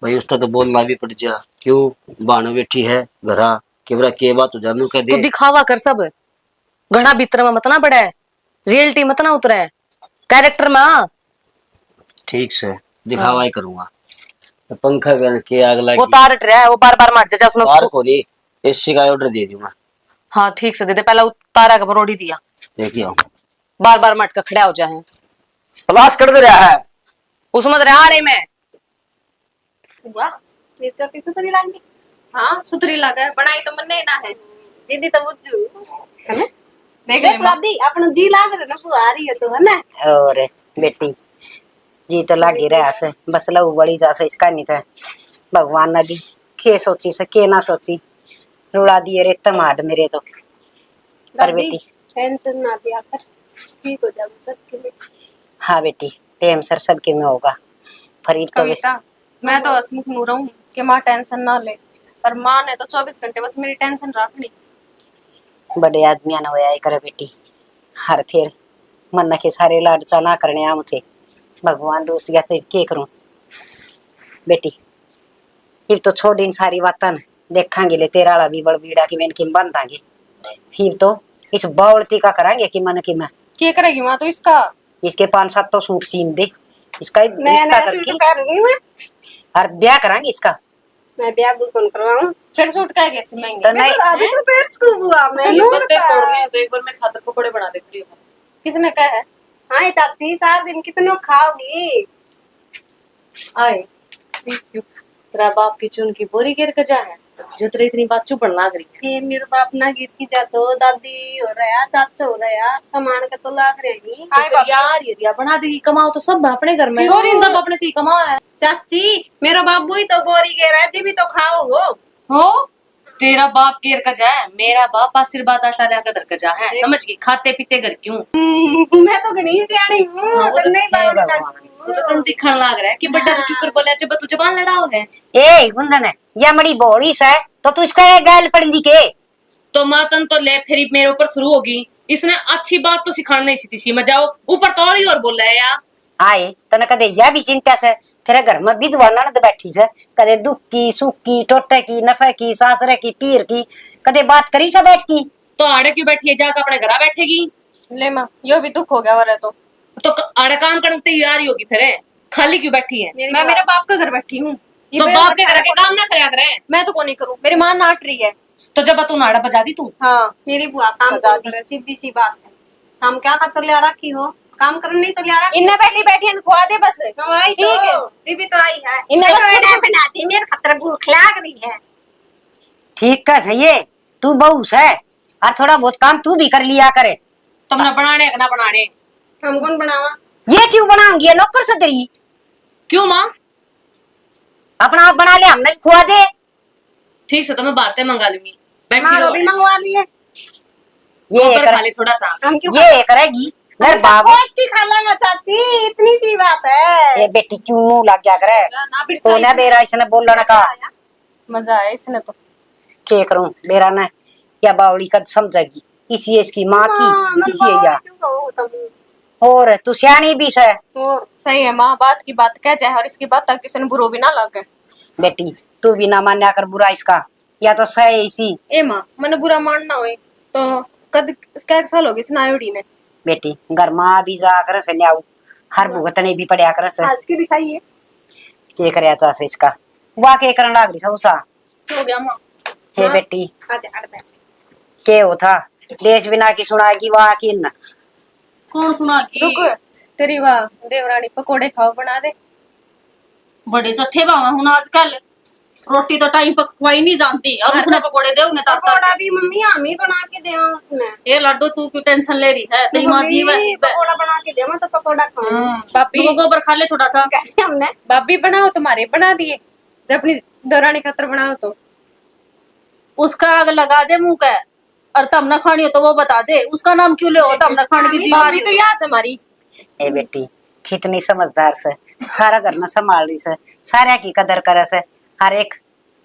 भाई उसका तो बोलना भी पड़ जा क्यों बानो बैठी है घरा केवरा के बात तो जानू कह तो दे दिखावा कर सब घना भीतर में मत ना बड़ा है रियलिटी मत ना उतरे कैरेक्टर में आ। ठीक से दिखावा ही करूंगा तो पंखा के आग वो लगी तार रहा है वो बार बार मार जा उसने बाहर को नहीं एसी का ऑर्डर दे दूंगा। हाँ ठीक से दे दे पहला तारा का बरोड़ी दिया देखिए बार बार मटका खड़ा हो जाए प्लास कर दे रहा है उसमें रहा रही मैं वाह नेचर की सुथरी लागी। हाँ सुथरी लगा है बनाई तो मन नहीं ना है दीदी तो बुझू है ना देख ले दादी अपन जी लाग रे ना सुधारी है तो है ना। और बेटी जी तो लागी रहा से बस लहू बड़ी जा से इसका नहीं था भगवान ना दी के सोची से के ना सोची रुला दिए रे तमाड मेरे तो पर दादी बेटी टेंशन ना लिया कर, ठीक हो जाएगा सबके लिए। हाँ बेटी टेम सर सबके में होगा फरीब तो कविता, मैं तो हसमुख नू रहूं कि माँ टेंशन ना ले, पर माँ ने तो 24 घंटे बस मेरी टेंशन रखनी। बड़े आदमी ना होया करे बेटी हर फिर मन के सारे लाडचा ना करने आम थे भगवान रूस गया तो के करूं बेटी फिर तो छोड़ इन सारी बातन देखांगे ले तेरा वाला भी बड़ बीड़ा की मैन की बंधांगे फिर तो इस बावलती का करांगे कि मन की मैं क्या करेगी माँ तो इसका? इसके 5-7 तो सूट सीम दे इसका रिश्ता करके और ब्याह करांगे इसका मैं ब्याह बिल्कुल करवाऊं, फिर सूट का कैसे महंगे तो नहीं अभी तो पेट स्कूल हुआ मैं बत्ते फोड़ने हैं तो एक बार मेरे खातर पकोड़े बना दे करियो। किसने कहा है? हाँ चाची 4 दिन कितनों खाओगी? आए तेरा बाप की चुन की बोरी गिर के जा है जो तेरी इतनी बात चुपड़ लाग रही है। ये मेरे बाप ना गिर की जा तो दादी हो रहा चाचा हो रहा कमान का तो लाग रहेगी। तो फिर यार ये दिया बना देगी कमाओ तो सब अपने घर में सब अपने थी कमाओ है। चाची मेरा बाबू ही तो बोरी गिर रहा है भी तो खाओ हो तेरा बाप गेर का जा है मेरा बाप आशीर्वाद आटा ला कर का जा है समझ गई खाते पीते घर क्यों। मैं तो घनी सियाणी हूँ हाँ, वो पर तो नहीं है बावली भगवान। लगती तो तुम दिखण लाग रहा है कि बड्डा तो क्यों कर बोला जब तू जबान लड़ाओ है। ए गुंदन या मड़ी बोली से तो तू इसका ये गाल पड़ दी के तो मातन तो ले फिर मेरे ऊपर शुरू होगी इसने अच्छी बात तो सिखाना नहीं सी थी मैं जाओ ऊपर तो और बोल रहा है यार आए तने कदे या भी चिंता से तेरे घर में विधवा ननद बैठी से कदे दुख की सुख की टोटे की नफे की सासरे की पीर की कदे बात करी से बैठ की तो आड़े क्यों बैठी है जाकर अपने घर बैठेगी। ले माँ यो भी दुख हो गया वाला तो आड़े काम करने की तैयारी होगी फिर खाली क्यों बैठी है। मैं मेरे बाप के घर बैठी हूँ तो बाप के घर के काम ना करया करे। मैं तो को नहीं करूँ मेरी माँ नाट रही है। तो जब तू नाड़ा बजा दी तू हाँ मेरी बुआ काम करे सीधी सी बात है। हम क्या कर लिया रखी हो काम करने नहीं तो लिया रखी इन्हें पहली बैठी है खुआ दे बस ठीक है जी भी तो आई है इन्हें बस बनाती मेरे खतरा भूख लाग रही है। ठीक का सही है तू बहू है और थोड़ा बहुत काम तू भी कर लिया करे। तुमने बनाने ना बनाने हम कौन बनावा ये क्यों बनाऊंगी ये नौकर से तेरी क्यों माँ अपना आप बना ले हमने भी खुआ दे। ठीक से तो मैं बातें मंगा लूंगी बैठी माँ रहो भी मंगवा लिए ये खा ले थोड़ा सा हम क्यों ये करेगी मेरे बाबू की खा लेंगे चाची इतनी सी बात है। ये बेटी क्यों मुंह लग गया करे तो ना बेरा इसने बोलना का मजा आया इसने तो के करूं बेरा ना या बावड़ी कद समझेगी इसी इसकी माँ की इसी है या और तू सियानी भी है सही है माँ बात की बात कह जाए और इसकी बात तक किसी ने बुरो भी ना लगे। बेटी तू भी ना मान्या कर बुरा इसका या तो सही इसी ए माँ मैंने बुरा मानना हो तो कद क्या साल होगी स्नायुड़ी ने बेटी घर माँ भी जा कर से न्याऊ हर भुगतने भी पड़या कर से आज की दिखाइए के करया था से इसका वाह के करन लाग रही सौसा हो गया माँ हे बेटी आते आते के हो था देश बिना की सुनाएगी वाह की न कौन सुना रुक तेरी वाह देवरानी पकोड़े खाओ बना दे बड़े चट्ठे बावा हूं आजकल रोटी तो टाइम पर खुआई नहीं जानती और उसने पकोड़े देओगे तार पकोड़ा भी मम्मी हम ही बना के दे उसने ये लड्डू तू क्यों टेंशन ले रही है तेरी माँ जीव है पकोड़ा बना के दे मैं तो पकोड़ा खाऊं पापी गोबर खा ले थोड़ा सा कहते हमने भाभी बनाओ तुम्हारे बना दिए जब अपनी देवरानी खातर बनाओ तो उसका आग लगा दे मुंह का और तब ना खानी हो तो वो बता दे उसका नाम क्यों ले हो तब ना खाने की भाभी तो यहाँ से हमारी ए बेटी कितनी समझदार से सारा घर में संभाल रही से सारे की कदर करे से हर एक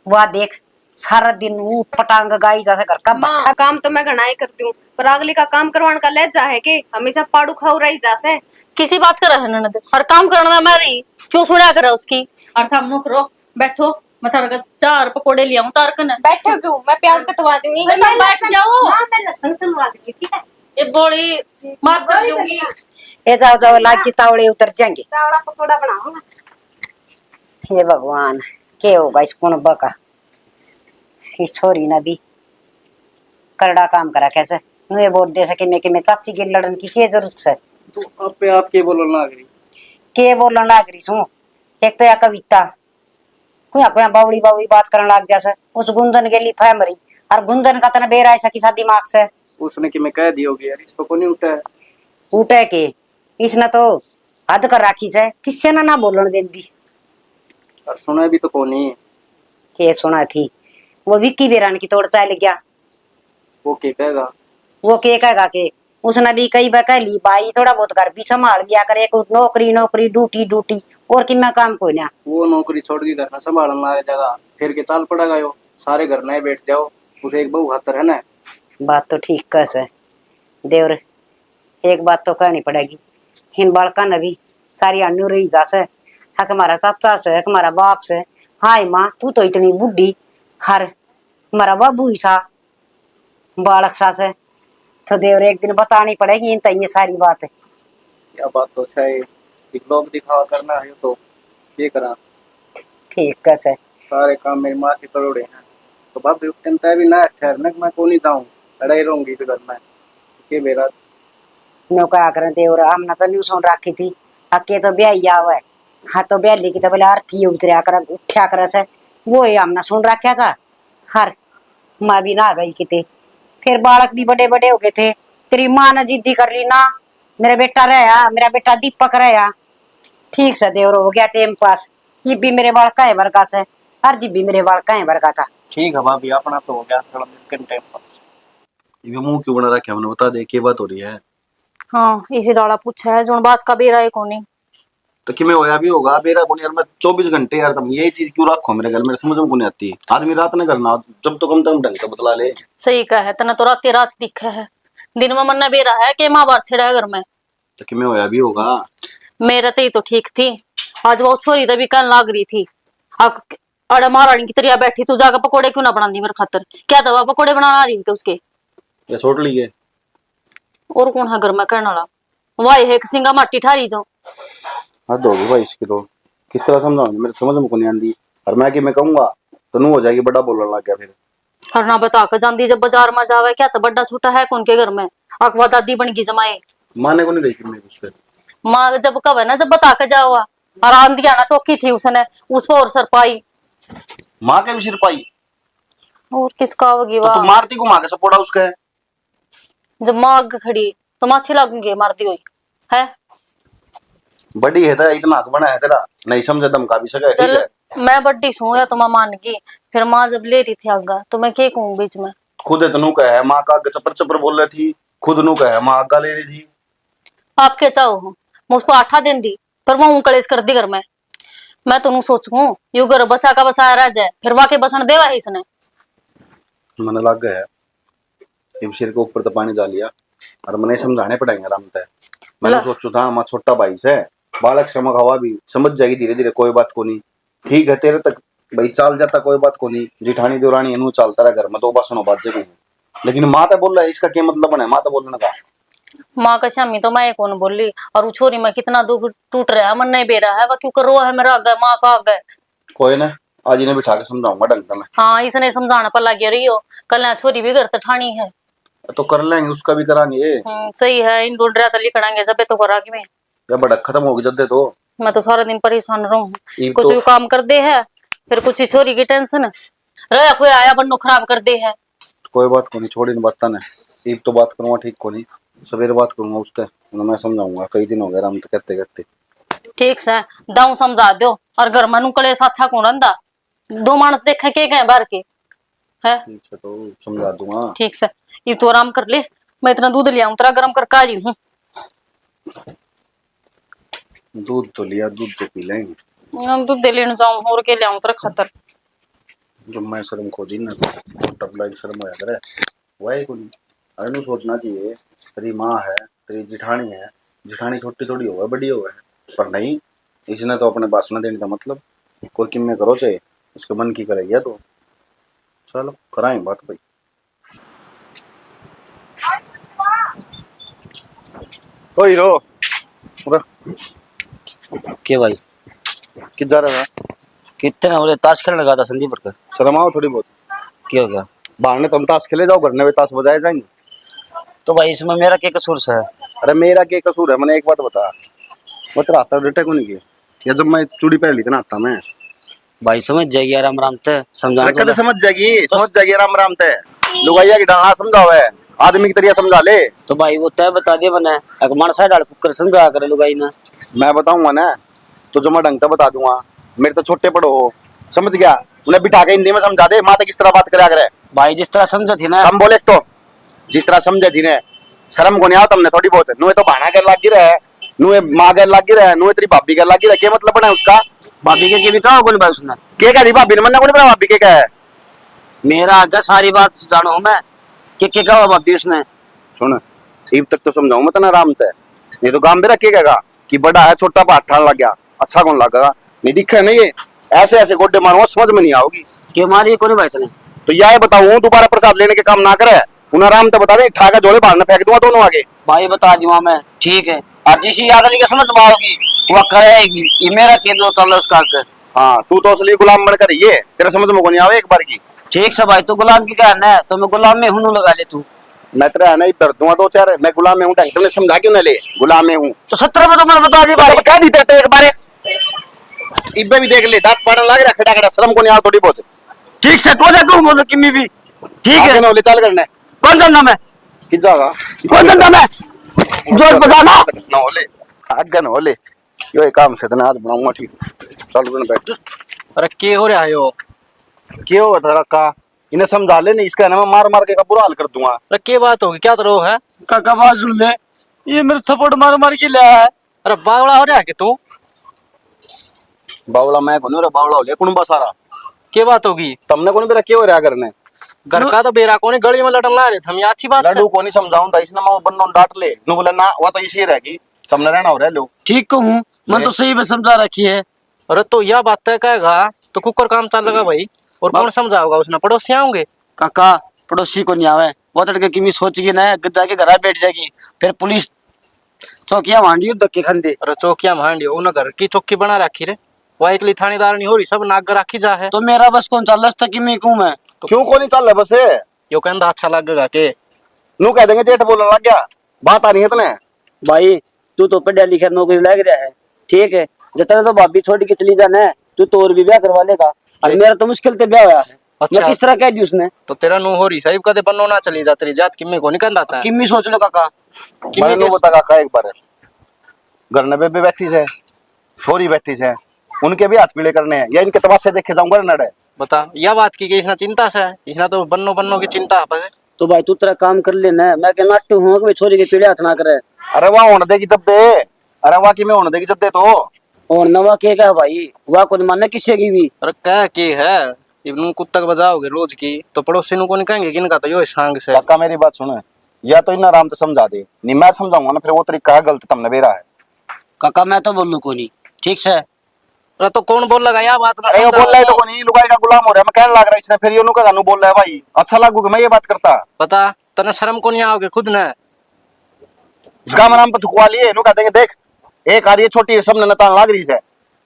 वाह देख सारा दिन ऊट पटांग गाई जैसे घर का माँ काम तो मैं घना ही करती हूँ पर अगली का काम करवाने का लहजा है कि हमेशा पाड़ू खाऊ रही जैसे किसी बात कर रहे हैं ननद हर काम करना में हमारी क्यों सुना करे उसकी और थम नुक रो बैठो मैं थारा 4 पकोड़े ले आऊं तार कने बैठो क्यों मैं प्याज कटवा दूंगी बैठ जाओ मैं लहसुन चलवा दूंगी ठीक है ये बड़ी माफ कर दूंगी ए जाओ जाओ लाग की तावड़े उतर जाएंगे चावड़ा पकोड़ा बनाऊंगा हे भगवान के होगा इस कौन बका इस छोरी ना भी करड़ा काम करा कैसे नुए बोल दे सके मैं चाची के लड़न की के जरूरत है तू अपने आप के बोलन लाग रही के बोलन लाग रही सू एक तो या कविता कुया कुया बावड़ी बावड़ी बात करने लाग जैसे उस गुंदन के लिए फैमरी और गुंदन का तना बेरा ऐसा किसा दिमाग से उसने कि मैं कह दियोगी यार इसको नहीं उठा है उठे के इसने तो हद कर राखी से किससे ना बोलन दे दी और सुना भी तो कोनी के सुना थी वो विक्की बेरान की तोड़ चाल गया। वो क्या कहेगा? वो के कहेगा के उसने भी कई बार कह ली भाई थोड़ा बहुत घर भी संभाल लिया करे, कुछ नौकरी नौकरी ड्यूटी ड्यूटी और कि मैं काम को ना। वो नौकरी छोड़ के घर ना संभालना आ जगह फिर के चाल पड़ेगा यो, सारे घर नए बैठ जाओ, उसे एक बहू खातर है ना। बात तो ठीक कस है देवर, एक बात तो कहनी पड़ेगी, इन बालका ने भी सारी अन्नू रही जा से, हक हमारा चाचा से हक हमारा बाप से। हाय माँ तू तो इतनी बुढ़ी, हर हमारा बाबू ही सा बालक सा से, तो देवर एक दिन बतानी पड़ेगी इन ये सारी बात है। क्या बात तो सही, एक लोग दिखावा करना है तो ये करा, ठीक कस है। सारे काम मेरी माँ के करोड़े हैं, तो बाप उस टाइम तय भी ना ठहरने मैं को नहीं जाऊँ, लड़ाई रहूंगी इस घर में के बेरा। नो क्या करें देवर, हमने तो न्यू सुन रखी थी अके तो ब्याह हुआ है। हाँ तो ब्याली की तो बोले अर्थी उतरिया कर उठा कर से वो ही हमने सुन रखा था। हर माँ भी ना गई किते, फिर बालक भी बड़े बड़े हो गए थे, तेरी माँ ने जिद्दी कर ली ना, मेरा बेटा रहा, मेरा बेटा दीपक रहा। ठीक से देवर हो गया टाइम पास, ये भी मेरे बालका है वर्गा से, हर जी भी मेरे बालका है वर्गा था। ठीक है भाभी अपना तो हो गया थोड़ा टाइम पास। ये मुंह क्यों बना रखा है, हमने बता दे क्या बात हो रही है। हाँ इसी दाड़ा पूछा है जो बात का बेरा है कोनी। तो कि मैं होया भी होगा मेरा कौन यार, मैं 24 घंटे यार तुम यही चीज क्यों रखो मेरे घर, मेरे समझ में कौन आती है। आदमी रात न करना जब तो कम से कम ढंग से बतला ले। सही कहा है तना तो रात दिखा है, दिन में मन्ना बेरा है कि माँ बार छेड़ा घर में। तो कि मैं होया भी होगा। मेरा तो ही तो ठीक थी, आज वो छोरी तभी कहने लाग रही थी अरे महारानी की तरह बैठी, तू जाकर पकोड़े क्यों ना बना दी मेरे खातर, क्या दवा पकोड़े बनाना आ रही थी उसके। ये छोड़ लिए और कौन है घर में करने वाला, वाई है सिंगा माटी ठारी जाओ। हद होगी भाई इसकी तो, किस तरह समझाऊंगी मेरे समझ में को नहीं आती। और मैं कि मैं कहूंगा तो नू हो जाएगी, बड़ा बोलने लग गया फिर। और ना बता कर जाती जब बाजार में जावे, क्या तो बड़ा छोटा है कौन के घर में अखवा दादी बन गई जमाए। माने को नहीं देखी मैं कुछ। माँ जब कब है ना जब बता कर जाओ, और आंधिया ना टोकी थी उसने, उस पर और सर पाई। माँ के भी सिर पाई और किसका होगी तो वाह, तू मारती को माँ के सपोर्टा उसका है। जब माँ आग खड़ी तो माँ अच्छी लगूंगी मारती हुई है। बड़ी है तो इतना हक बना है तेरा, नहीं समझे धमका भी सके। ठीक चल है मैं बड्डी सू या तो मैं मान गई, फिर माँ जब ले रही थी आगा तो मैं क्या कहूँ बीच में। खुद इतनू का है माँ का आगे चपर चपर बोल रही थी, खुद नू का है माँ आगा ले रही थी। आप क्या चाहो हो, मैं उसको 8 दिन दी पर वो उंकलेस कर दी घर में। मैं तो सोचू यू घर बसा का बसाया रह जाए, फिर वाके बसन देवा है इसने। मन लग गया है सिर के ऊपर तो पानी डाल लिया, और मैंने समझाने पड़ेंगे आराम से। मैंने सोचू था माँ छोटा भाई से बालक समझ हवा भी समझ जाएगी धीरे धीरे, कोई बात को नहीं। ठीक है तेरे तक भाई चाल जाता कोई बात को नहीं, जिठानी दुरानी इनू चलता रहा घर में तो बस सुनो बात जगह। लेकिन माँ तो बोल रहा है इसका क्या मतलब है, माँ तो बोलने का। माँ का शामी तो मैं कौन बोली, और वो छोरी में कितना दुख टूट रहा है, मन नहीं बेरा है, वह क्यों कर रो है मेरा आगे माँ का आगे। कोई ना आज इन्हें बिठा के समझाऊंगा ढंग से मैं। हाँ इसने समझाना पर लगी रही हो, कल ना छोरी भी घर तो ठानी है। तो कर लेंगे उसका भी करांगे। सही है, इन ढूंढ रहा तली खड़ांगे सब तो करा कि मैं। या बड़ा खत्म होगी जब दे तो। मैं तो सारा दिन परेशान रहूं, कुछ तो भी काम कर दे है, फिर कुछ ही छोरी की टेंशन रहा, कोई आया बन्नो खराब कर दे है। कोई बात को नहीं, छोड़ी न बता ना, एक तो बात करूंगा ठीक को नहीं, सवेरे बात करूंगा उससे, मैं समझाऊंगा। कई दिन हो गए हम तो कहते कहते। ठीक से दाऊ समझा दो, और घर में नुकले अच्छा कौन रंदा, 2 मानस देखे के गए बाहर के है। ठीक है तो समझा दूंगा। ठीक से ये तो आराम कर ले, मैं इतना दूध ले आऊं तेरा गरम कर का रही हूँ। दूध तो लिया, दूध तो पी लेंगे। दूध दे लेने जाऊं और के ले आऊं तेरा खातर। जो मैं शर्म खो दी ना टपला की शर्म होया करे वही को नहीं। अरे नु सोचना चाहिए तेरी माँ है, तेरी जिठानी है, जिठानी छोटी थोड़ी होगा बड़ी होगा, पर नहीं इसने तो अपने बासना देने का मतलब कोई किम में करो चाहे उसके मन की करेगी तो चलो कराएं बात भाई। ओ हीरो के भाई किध जा रहा है? कितने हो रहे ताश खेलने लगा था संदीप पर। शर्म आओ थोड़ी बहुत। क्या हो गया? बाहर ने तुम ताश खेले जाओ, घर में ताश बजाए जाएंगे। तो भाई इसमें मेरा क्या कसूर है? अरे मेरा क्या कसूर है, मैंने एक बात बता, वो तेरा आता रिटे को नहीं किया या जब मैं चूड़ी पहन ली थी ना आता मैं। भाई समझ जाएगी आराम आराम से समझा। कद समझ जाएगी आराम आराम से। लुगाइया की डालना समझाओ है, आदमी की तरह समझा ले। तो भाई वो तय बता दिया बना अकमान साइड डाल कुकर समझा करे लुगाई ना। मैं बताऊंगा ना तो जो मैं ढंग से बता दूंगा, मेरे तो छोटे पड़ो हो समझ गया। उन्हें बिठा के हिंदी में समझा दे, माता किस तरह बात करा करे। भाई जिस तरह समझे थी ना, कम बोले एक तो, जिस तरह समझे थी ने, शर्म को नहीं आओ तुमने थोड़ी बहुत। नुए तो भाना कर लाग गिरा है, नुए माँ कर लाग गिरा है, नुए तेरी भाभी कर लाग गिरा है, क्या मतलब बना है उसका? भाभी के भी कहा बोले भाई उसने, के कह दी भाभी ने, मन्ना को नहीं पता भाभी के क्या है। मेरा आगे सारी बात जानो हूं मैं कि कहा भाभी उसने। सुन, इब तक तो समझाऊं मैं तना आराम से, नहीं तो गांव में रखे कहेगा कि बड़ा है छोटा पर हाथ लग गया, अच्छा कौन लगेगा? नहीं दिखा नहीं ये ऐसे ऐसे गोड्डे मारूंगा, समझ में नहीं आओगी। के मारी को नहीं भाई तने? तो यह बताऊं दोबारा प्रसाद लेने के काम ना करे, उन्हें आराम से बता दे, ठाका जोड़े बाहर न फेंक दूंगा दोनों आगे। भाई बता दूंगा मैं, ठीक है। और जिसी याद नहीं समझ में आओगी वो करेगी, ये मेरा के दो तल उसका आगे। हाँ तू तो असली गुलाम बनकर ये तेरे समझ में को नहीं आवे एक बार की। ठीक से भाई, तू गुलाम की कहना है तो मैं गुलाम में हूं लगा ले तू। मैं तेरा है नहीं कर दूंगा दो चार, मैं गुलाम में हूँ, ढंग से समझा क्यों न ले, गुलाम में हूँ। तो 17 में तो मैंने बता दी भाई। तो कह दी तेरे एक बारे, इब्बे भी देख ले, दांत पाड़न लग रहा खड़ा खड़ा, शर्म को नहीं आ थोड़ी बहुत। ठीक से कौन है तू बोलो किमी भी, ठीक है। ले चाल करने कौन जानना मैं, किस जाएगा, कौन जानना मैं, जोर बजाना न होले आगे न होले, यो एक काम से तना आज बनाऊंगा। ठीक चल तू बैठ। अरे के हो रहा है यो? क्यों हो तेरा का, इन्हें समझा ले नहीं, इसका ना मैं मार मार के का बुरा हाल कर दूंगा। अरे के बात होगी, क्या तो है? काका बात सुन ले, ये मेरे थप्पड़ मार मार के ले आया है। अरे बावड़ा हो रहा है कि तू? बावला मैं को नहीं रे, बावला हो ले कुणबा सारा। के बात होगी? तुमने को नहीं बेरा क्यों हो रहा करने, घर का तो बेरा कोनी गली में लटन ला रहे थे हम, ये अच्छी बात लड्डू है। को नहीं समझाऊं था इसने मैं बन्नों डांट ले नु बोला ना, वो तो इसी रहेगी, तुमने रहना हो रहा लो। ठीक को हूँ मैं तो सही में समझा रखी है। अरे तो यह बात तय कहेगा तो कुकर काम चल लगा भाई, और कौन समझाओगा? उसने पड़ोसी आऊंगे। काका पड़ोसी को नहीं आवे, वो तड़के की सोचेगी ना जाके घर बैठ जाएगी, फिर पुलिस चौकियां मांडी धक्के खंदे। अरे चौकिया मांडी उन घर की चौकी बना रखी रे, वो एकली थानेदार नहीं हो रही, सब नाग राखी जा है। तो मेरा बस कौन चल रहा कि मैं कहूँ मैं तो क्यों को नहीं चल रहा बस है? यो कहता अच्छा लगेगा के नू कह देंगे जेठ बोलने लग गया, बात आ रही है तने। भाई तू तो पढ़ा लिखा नौकरी लग रहा है, ठीक है। जितना तो भाभी छोड़ के चली जाना है, तू तो और भी ब्याह करवा लेगा, और मेरा तो मुश्किल से ब्याह हुआ है। अच्छा। मैं किस तरह कह दी उसने? तो तेरा नू हो रही साहिब कदे बनो ना चली जा, तेरी जात किम्मी को नहीं कहता था। किम्मी सोच लो काका। किम्मी मैंने के बता काका एक बार घर न बेबे बैठी से, छोरी बैठी से, उनके भी हाथ पीले करने हैं या इनके तमाशे देखे जाऊंगा नड़े। बता यह बात की कि इसना चिंता से है, इसना तो बन्नो बन्नो की चिंता है बस। तो भाई तू तेरा काम कर लेना, मैं क्या नाट्य हूँ कि छोरी के पीड़े हाथ ना करे। अरे वाह होने देगी जब बे, अरे वाह की में होने देगी जब दे तो। और नवा के क्या भाई, वाह को नहीं मानना किसी की भी। अरे क्या की है, इब्नू कुत्ता बजाओगे रोज की तो पड़ोसी नु को नहीं कहेंगे कि इनका तो यो सांग से। काका मेरी बात सुनो, या तो इन आराम से समझा दे, नहीं मैं समझाऊंगा ना, फिर वो तरीका है गलत तुमने बेरा है। काका मैं तो बोलू को नहीं, ठीक से। अरे तो कौन बोल लगा यह बात? अरे वो बोल रहा है तो को नहीं, लुगाई का गुलाम हो रहा है, मैं कहने लग रहा है इसने, फिर ये नु का बोल रहा है भाई, अच्छा लागू कि मैं ये बात करता। बता तने शर्म को नहीं आओगे खुद ने? इसका नाम पे थुकवा लिए, नु कह देंगे देख एक आ रही है छोटी, सबने नचान लाग रही है।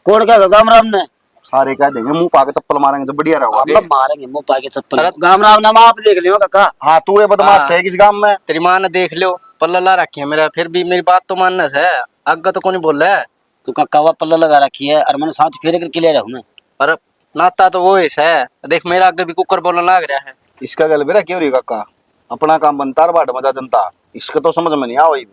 कौन क्या गाम राम ने? सारे कह देंगे मुंह पाके चप्पल मारेंगे तो बढ़िया हम रहोगे। मारेंगे मुंह पाके चप्पल। अरे गाम राम नाम आप देख लियो काका। हाँ तू ये बदमाश हाँ। है किस गांव में। तेरी माँ ने देख लो पल्ला ला रखी है मेरा, फिर भी मेरी बात तो मानना है, आगे तो कौन बोल रहा है। तू काका वा पल्ला लगा रखी है और मैंने साथ फेरे करके ले रहा हूँ मैं। अरे नाता तो वो ऐसा है, देख मेरा आगे भी कुकर बोलने लग रहा है। इसका गल बेरा क्यों रही काका, अपना काम बनता है बाट मजा जनता, इसका तो समझ में नहीं आ वही।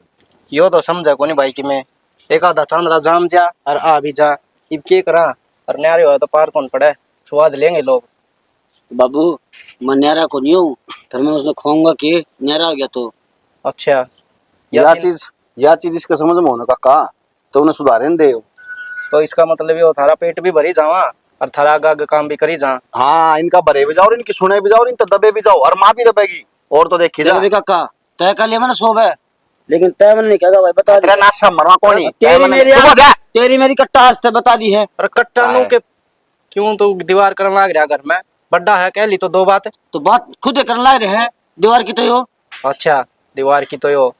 यो तो समझा को नहीं भाई कि मैं एक आधा चांदरा जाम जा और आ भी जा, इब के करा और न्यारे हो तो पार कौन पड़े, स्वाद लेंगे लोग। तो बाबू मैं न्यारा को नहीं हूँ, फिर मैं उसने खाऊंगा कि न्यारा हो गया तो। अच्छा या चीज इसका समझ में होना काका, तो उन्हें सुधारे दे। तो इसका मतलब ये थारा पेट भी भरी जावा और थारा आगे काम भी करी जा। हाँ इनका भरे भी जाओ और इनकी सुने भी जाओ और इनका दबे भी जाओ, और माँ भी दबेगी और तो देखी जा। काका तय कर लिया मैंने सोब है, लेकिन तय मैंने नहीं कहा भाई, बता तेरा नाशा मरवा कौन है? तेरी मेरी कट्टा आज तक बता दी है। अरे कट्टा नु के क्यों तो दीवार करने लग रहा घर में, बड्डा है कह ली तो दो बात। तो बात खुद करने लग रहे हैं, दीवार की तो यो। अच्छा दीवार की तो यो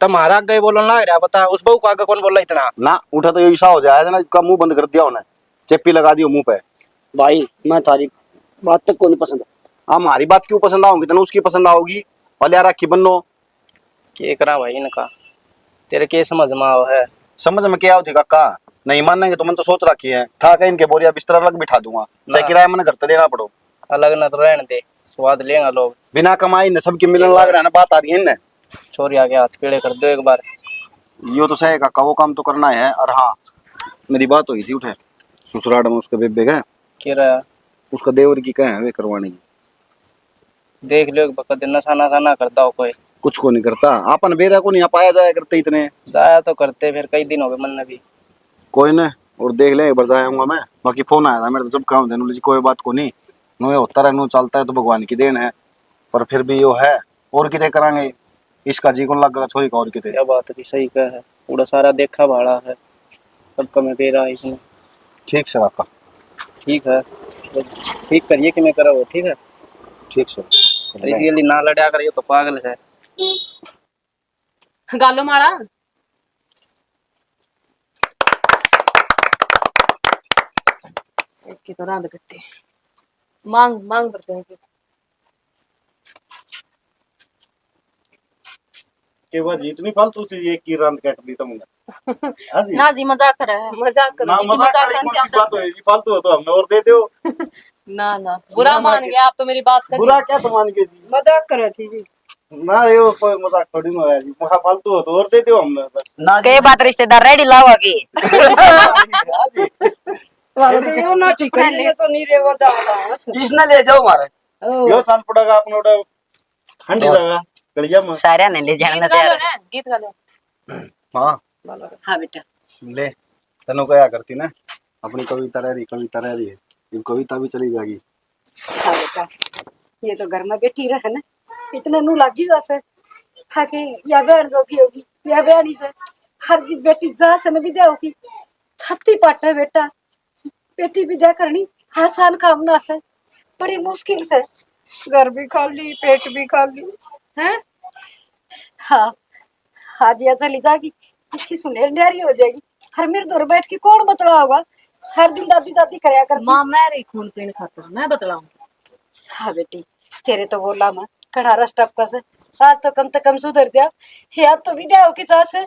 तुम्हारा आगे बोलने लग रहा, बता उस बहू को आगे कौन बोल रहा इतना? ना उठा तो ये ईशा हो जाएगा ना, इसका मुंह बंद कर दिया उन्हें, चेप्पी लगा दियो मुंह पे। भाई मैं थारी बात तक को नहीं पसंद। हमारी बात क्यों पसंद आओगी, तेन उसकी पसंद आओगी। और यार राखी बनो के करा भाई इनका, तेरे के समझ में आओ है? समझ में क्या होती काका, नहीं मानेंगे तो मैंने तो सोच रखी है, था के इनके बोरिया बिस्तर अलग बिठा दूंगा, चाहे किराया मैंने घर पे देना पड़ो। अलग न तो रहने दे, स्वाद लेंगे लोग। बिना कमाई ने सबकी मिलन लग रहा है ना, बात आ रही है इनने। छोरी आगे हाथ पीड़े कर दो एक बार। यो तो सही काका, वो काम तो करना है। और हाँ मेरी बात हुई थी उठे ससुराल में उसके बेबे गए, के रहा उसका देवर की कहे वे करवाने की। देख लो एक बकत नशा नशा ना करता हो कोई। कुछ को नहीं करता, अपन बेरा को नहीं पाया जाया करते इतने। जाया तो करते, फिर कई दिन हो गए मन ने भी। कोई ना, और देख ले एक बार जाऊंगा मैं। बाकी फोन आया था मेरे तो जब काम देने कोई बात को नहीं, नो होता रहे नो चलता है तो भगवान की देन है। पर फिर भी यो है, और कितने करांगे, इसका जी को लगा छोरी का और कितने। क्या बात है, सही कहा है, पूरा सारा देखा भाड़ा है, सबका मैं दे रहा है इसमें। ठीक सर आपका। ठीक है, तो ठीक करिए कि मैं करा वो, ठीक है। ठीक सर। इसी लिए ना लड़ा करिए तो पागल है। गालो माड़ा एक की तो रांद कट्टे मांग मांग करते हैं के बाद इतनी फालतू सी एक की रांद काट दी तुमने। हाँ जी। ना जी मजाक कर रहा है। मजाक ना करो मजाक कर रही, कौन सी बात है? फालतू हो तो हमने और दे दो। ना ना बुरा मान गया आप तो मेरी बात करिए। बुरा क्या तो मान के जी, मजाक कर रही थी जी। ना ये कोई मजाक थोड़ी ना है जी। महा फालतू हो तो और दे दो हमने बस। ना कई बात रिश्तेदार रेडी लाओ की। हाँ जी। वाले तो यो ना ठीक है, ले तो नहीं रे वो दादा। इसने ले जाओ मारे। यो साल पड़ेगा अपने उड़ा ठंडी लगा गलिया में। सारे ने ले जाने गीत गा लो तैयार। ना गीत गा लो। हाँ हाँ बेटा। ले, तनु क्या करती ना, अपनी कविता रह रही है, ये कविता भी चली जाएगी। हाँ बेटा, ये तो घर में बैठी रहे ना, इतने नू लागी जैसे हाँ कि या बहन जोगी होगी या बहनी से हर जी बेटी जा से न विद्या होगी। छत्ती पाट है बेटा, बेटी विद्या करनी आसान काम ना से, बड़ी मुश्किल से। घर भी खाली पेट भी खाली है। हाँ आज ये चली जाएगी, इसकी सुनहरी न्यारी हो जाएगी। हर मेरे दौर बैठ के कौन बतला होगा, हर दिन दादी दादी करया कर। माँ मैं रही खून पीने खातर मैं बतलाऊंगी। हाँ बेटी, तेरे तो बोला मैं कढ़ारा स्टप का से आज तो कम सुधर जा, याद तो विद्या हो की चाह से।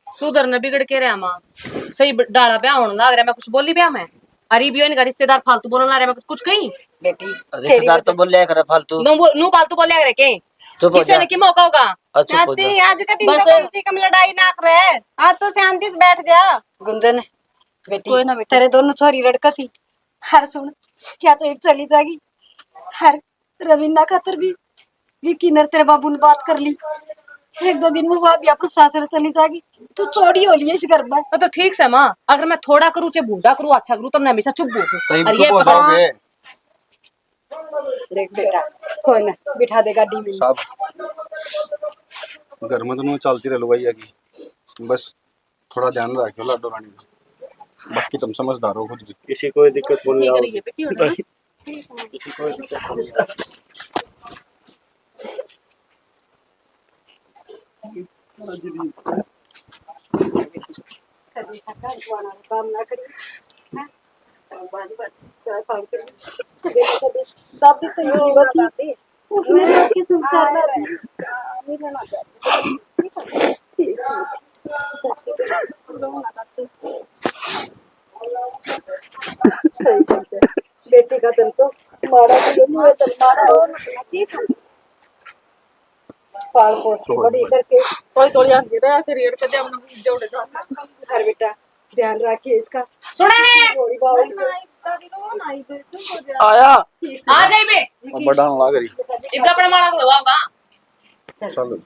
सुधर न बिगड़ के रहा माँ, सही डाला ब्याह होने लग रहा। मैं कुछ बोली ब्याह में अरे भी इनका रिश्तेदार फालतू बोलने लग रहा। मैं कुछ कहीं बेटी रिश्तेदार तो बोल लिया करे फालतू। नू फालतू बोले रहे के चुप हो जा। किसी ने की मौका होगा। चुप हो जा। आज का दिन तो कम से कम लड़ाई ना करे, आज तो शांति से बैठ जा। गुंजन बेटी, कोई ना बेटी। तेरे दोनों छोरी लड़का थी। हर सुन क्या तो एक चली जाएगी। हर रवीना खातर भी किन्नर तेरे बाबू ने बात कर ली। एक दो दिन में वो भी अपने सासरे चली जाएगी, तू चौड़ी हो लिए इस घर में। तो ठीक से माँ, अगर मैं थोड़ा करूँ चाहे बूढ़ा करूँ अच्छा करूँ तो मैं हमेशा चुप बोलूं। कहीं और चुप हो पता- जाओगे देख बेटा, कोई ना बिठा दे गाड़ी में। साहब, घर में तो नहीं चलती रह भैया की, बस थोड़ा ध्यान रखो लाडो रानी का। बाकी तुम समझदार हो खुद जी। किसी कोई दिक्कत बोल ठीक रहा है ये बेटी हो ना। किसी कोई दिक्कत नहीं। कभी सरकार वाला काम ना करी, हैं? बाजी बस क्या काम करी। कभी बाप भी तो ये बात है, उसमें की संस्कार ना रहे। मेरा ना जाए ठीक सच्ची रोना लगती सही बात है। बेटी का दिल तो मारा भी नहीं है, दिल मारा हो ठीक है। पाल पोस के बड़ी करके कोई थोड़ी आगे रहा फिर येर कदे हमने जोड़े जा। हर बेटा ध्यान रखिए इसका। सुना है थोड़ी बावली से आया आ जाए बे अब बड़ा लाग रही। एक कपड़ा मारा लगवाओगा। चलो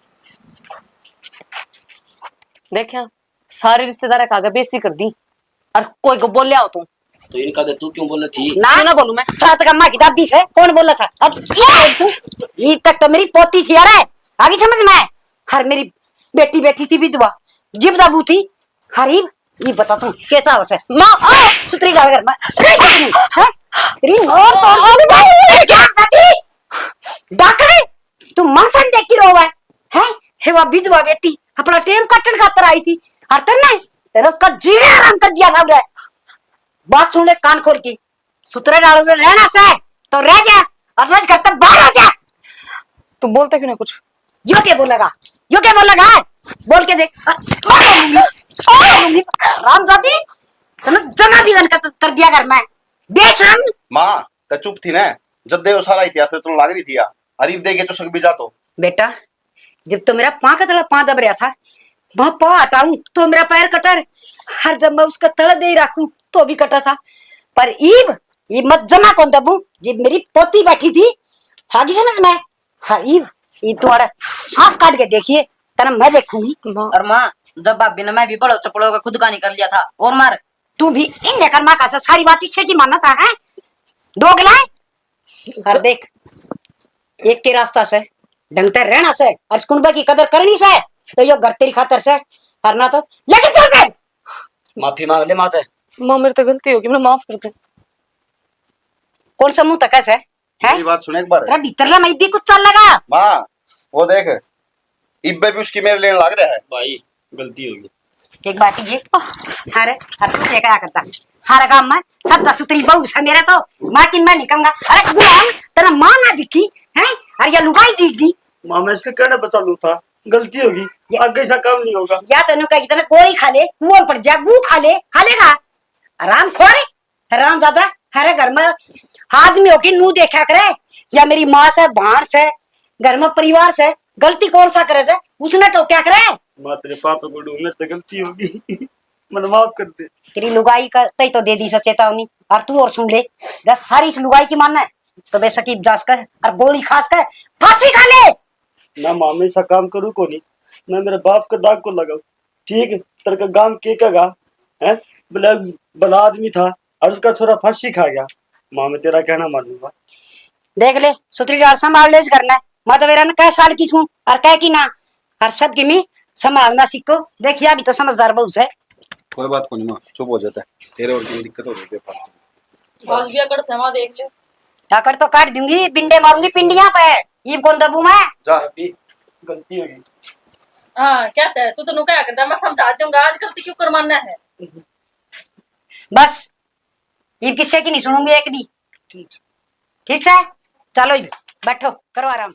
देखा सारे रिश्तेदार का आगे बेइज्जती कर दी और कोई को बोल लिया तू तो इनका दे तू क्यों बोल थी? ना ना बोलूं मैं। सात का माँ की दादी से कौन बोला था? अब क्या तू ये तक तो मेरी पोती थी। अरे आगे समझ में। हर मेरी बेटी बैठी थी विधवा जिब दाबू थी। हरीब ये बता तू कैसा हो से माँ सुतरी गाल कर माँ हैं तेरी और तो क्या जाती डाकरे तू मनसन देख की रोवा है हे वो विधवा बेटी अपना टेम कटन खातर आई थी। और तेरे तेरे उसका जीने आराम कर दिया था। बात सुन ले कान खोल की, सुतरे डालोगे रहना से तो रह जा और रोज घर तक बाहर आ जा। तू बोलते क्यों ना कुछ? यो क्या बोलेगा बोल के देख। रामजादी तने जगह भी कर दिया घर में बेशरम। माँ तो चुप थी ना, जब दे सारा इतिहास चलो लाग रही थी यार। अरीब दे के चुसक भी जा तो बेटा जब तो मेरा पाँ का तला पाँ दब रहा था वहां पाँ हटाऊं तो मेरा पैर कटर। हर जब मैं उसका तला दे ही रखूं तो भी कटा था। पर ईब ये मत जमा कौन दबू जब मेरी पोती बैठी थी आगे समझ में। हाँ ये तुम्हारा सांस काट के देखिए तना मैं देखूंगी। और माँ जब भाभी ने मैं भी बड़ो चपड़ों का खुद का नहीं कर लिया था और मार तू भी इन लेकर माँ का सारी बात इससे की मानना था है दोगला। और देख एक के रास्ता से ढंगते रहना से और कुनबा की कदर करनी से तो यो घर तेरी खातर से और ना तो लेकर चल गए। माफी मांग ले माते। माँ मेरे तो गलती होगी, मैं माफ कर दे। कौन सा मुंह तक है मेरी बात सुने एक बार। तेरा भीतरला मैं भी कुछ चल लगा। माँ वो देख इब्बे भी उसकी मेरे लेने लग रहा है। भाई गलती होगी। एक बात ये अरे तू क्या करता सारा काम में सब सुतरी बहू है मेरे तो माँ की मैं निकलूंगा। अरे गुलाम तेरा माँ ना दिखी है अरे या लुगाई दिख गई। माँ मैं इसका कहना बचा लू था, गलती होगी, आगे ऐसा काम नहीं होगा। या तेन कही तेना गोली खा ले कुआं पड़ जा गू खा लेगा आराम खोरे हराम ज्यादा। हरे घर में आदमी हो के नू देखा करे या मेरी माँ से भाण से घर में परिवार से गलती कौन सा करे से उसने टोक्या करे। माँ तेरे पापा को ढूंढने से गलती होगी मन माफ कर दे। तेरी लुगाई का तई तो दे दी चेतावनी और तू और सुन ले दस सारी इस लुगाई की मानना है तो बेसकीब जास कर और गोली खास कर फांसी खा ले। ना माँ मैं ऐसा काम करूँ को नहीं, मैं मेरे बाप का दाग को लगाऊ। ठीक है तेरे का गांव के कगा है बोले भला आदमी था और उसका छोरा फांसी खा गया। माँ मैं तेरा कहना मानूंगा। देख ले सुतरी डाल संभाल ले करना मैं तो मेरा कै साल की छू और कह की ना हर सब की मी संभालना सीखो। देखिए अभी तो समझदार बहु है। कोई बात को नहीं माँ चुप हो जाता है तेरे और की दिक्कत हो रही है। बस भी अगर समा देख ले आकर तो काट दूंगी पिंडे मारूंगी पिंडियां पे ये कौन दबू मैं। जा अभी गलती होगी। हाँ क्या तू तो नुका करता मैं समझा दूंगा आज गलती क्यों कर मानना है। बस ये किससे की नहीं सुनूंगी एक भी। ठीक है चलो बैठो करो आराम।